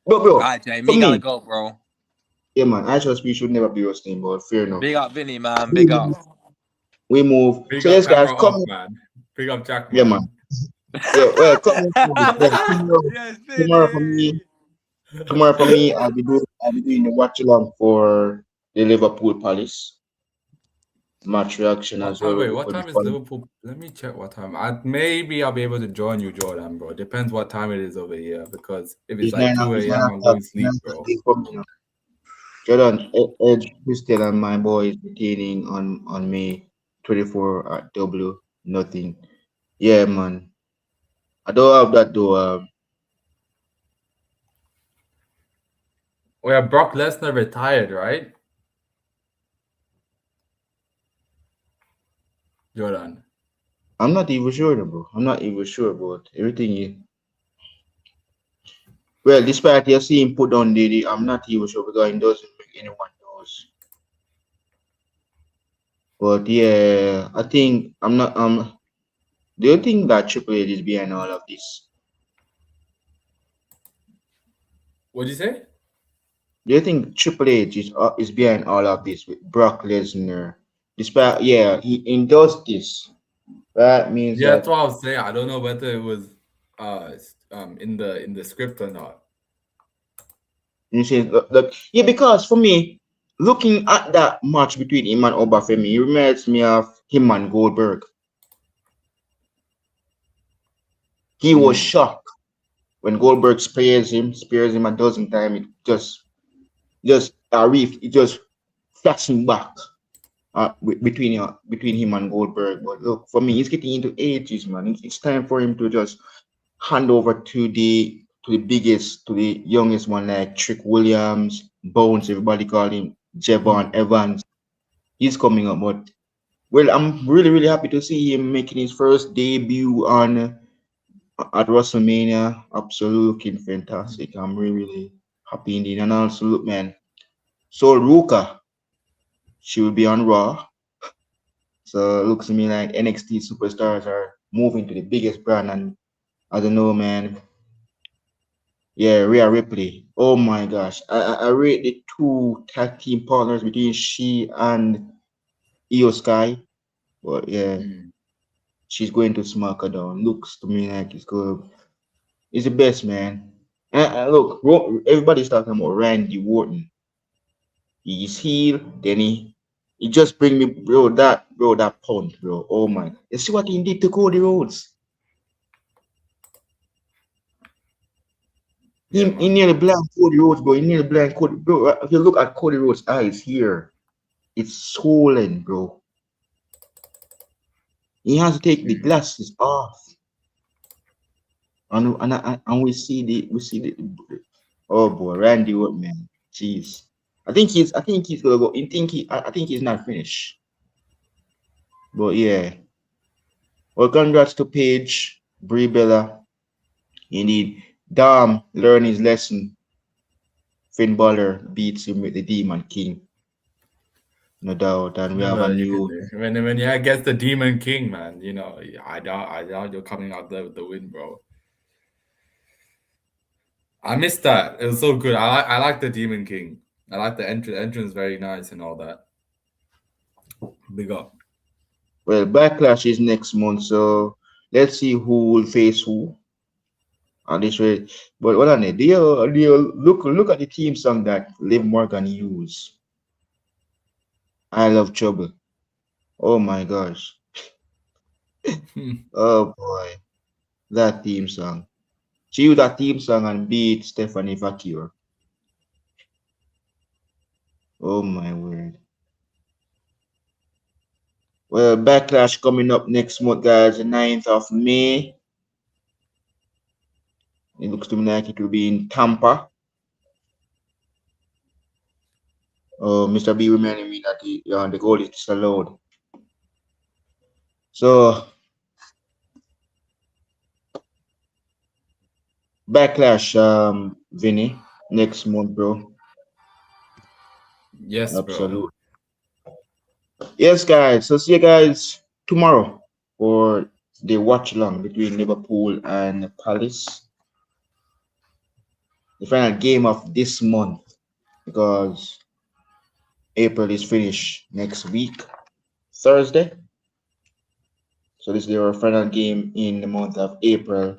Bro. Alright, Jay, me gotta go, bro. Yeah, man. I show speed should never be your team, but fair enough. Big up, Vinny, man. Big up. We move. Big so up yes, guys, come off, man. Big up Jack, man. Yeah, man. Yeah, well, come tomorrow for me. Tomorrow for me, I'll be doing the watch along for the Liverpool Palace match reaction as well. Wait, what time is Liverpool? Let me check what time. Maybe I'll be able to join you, Jordan, bro. Depends what time it is over here, because if it's like 2 a.m., I'm going to sleep, bro. Jordan, Edge, Christian, and my boys retaining on May 24 at W. Nothing. Yeah, man. I don't have that though. Well, Brock Lesnar retired, right? Jordan. I'm not even sure, bro. I'm not even sure about everything. Well, despite you see him put on the, I'm not even sure because it doesn't make anyone knows. But yeah, I think I'm not. Do you think that Triple H is behind all of this? What'd you say? Do you think Triple H is behind all of this with Brock Lesnar? Despite he does this. That means that's what I was saying. I don't know whether it was in the script or not. You see, look, yeah, because for me, looking at that match between him and Obafemi, it reminds me of him and Goldberg. He was shocked when Goldberg spears him a dozen times. It just flashing back between him and Goldberg. But look, for me, he's getting into ages, man. It's time for him to just hand over to the youngest one, like Trick Williams, Bones, everybody call him Javon Evans. He's coming up, but well, I'm really, really happy to see him making his first debut at WrestleMania. Absolutely looking fantastic. I'm really, really happy indeed. And also, look, man, Sol Ruka, she will be on Raw. So it looks to me like NXT superstars are moving to the biggest brand, and I don't know, man. Yeah, Rhea Ripley. Oh my gosh, I rate the two tag team partners between she and Io Sky, but yeah, Mm. she's going to SmackDown. Looks to me like it's good. It's the best, man. And look, everybody's talking about Randy Orton. He's heel, then he just bring me, that punch, bro. Oh my! You see what he did to Cody Rhodes? Yeah, He man. nearly blind Cody Rhodes, bro. He nearly blind Cody, bro. If you look at Cody Rhodes' eyes here, it's swollen, bro. He has to take the Mm. glasses off, and we see the oh boy, Randy Orton, man. Jeez. I think he's gonna go. I think he's not finished. But yeah. Well, congrats to Paige, Brie Bella. Indeed. Dom learned his lesson. Finn Balor beats him with the Demon King. No doubt. And we have a Well, you new could when you against the Demon King, man. You know, I doubt you're coming out there with the win, bro. I missed that. It was so good. I like the Demon King. I like the entrance, very nice and all that. Big up. well, Backlash is next month, so let's see who will face who on this way. But what on it? Do you look at the team song that Liv Morgan used? I Love Trouble. Oh my gosh. Oh boy. That theme song. She used that theme song and beat Stephanie Vakir. Oh my word. Well, Backlash coming up next month, guys, the 9th of May. It looks to me like it will be in Tampa. Oh, Mr. B reminding me that the goal is disallowed. So, Backlash, Vinny, next month, bro. Yes, bro. Absolutely. Yes, guys. So, see you guys tomorrow for the watch along between Liverpool and Palace. The final game of this month, because April is finished next week, Thursday. So this is our final game in the month of April,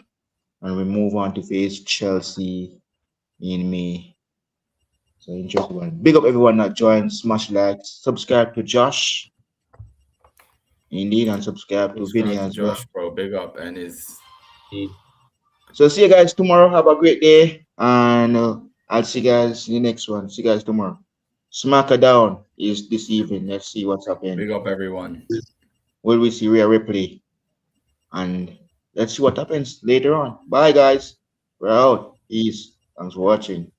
and we move on to face Chelsea in May. So interesting one. Big up everyone that joined. Smash like, subscribe to Josh, indeed, and subscribe to Vinny Subscribe to as well. Josh, bro. Big up and his. So see you guys tomorrow. Have a great day, and I'll see you guys in the next one. See you guys tomorrow. Smackdown is this evening. Let's see what's happening. Big up everyone. Will we see Rhea Ripley? And let's see what happens later on. Bye, guys. We're out. Peace. Thanks for watching.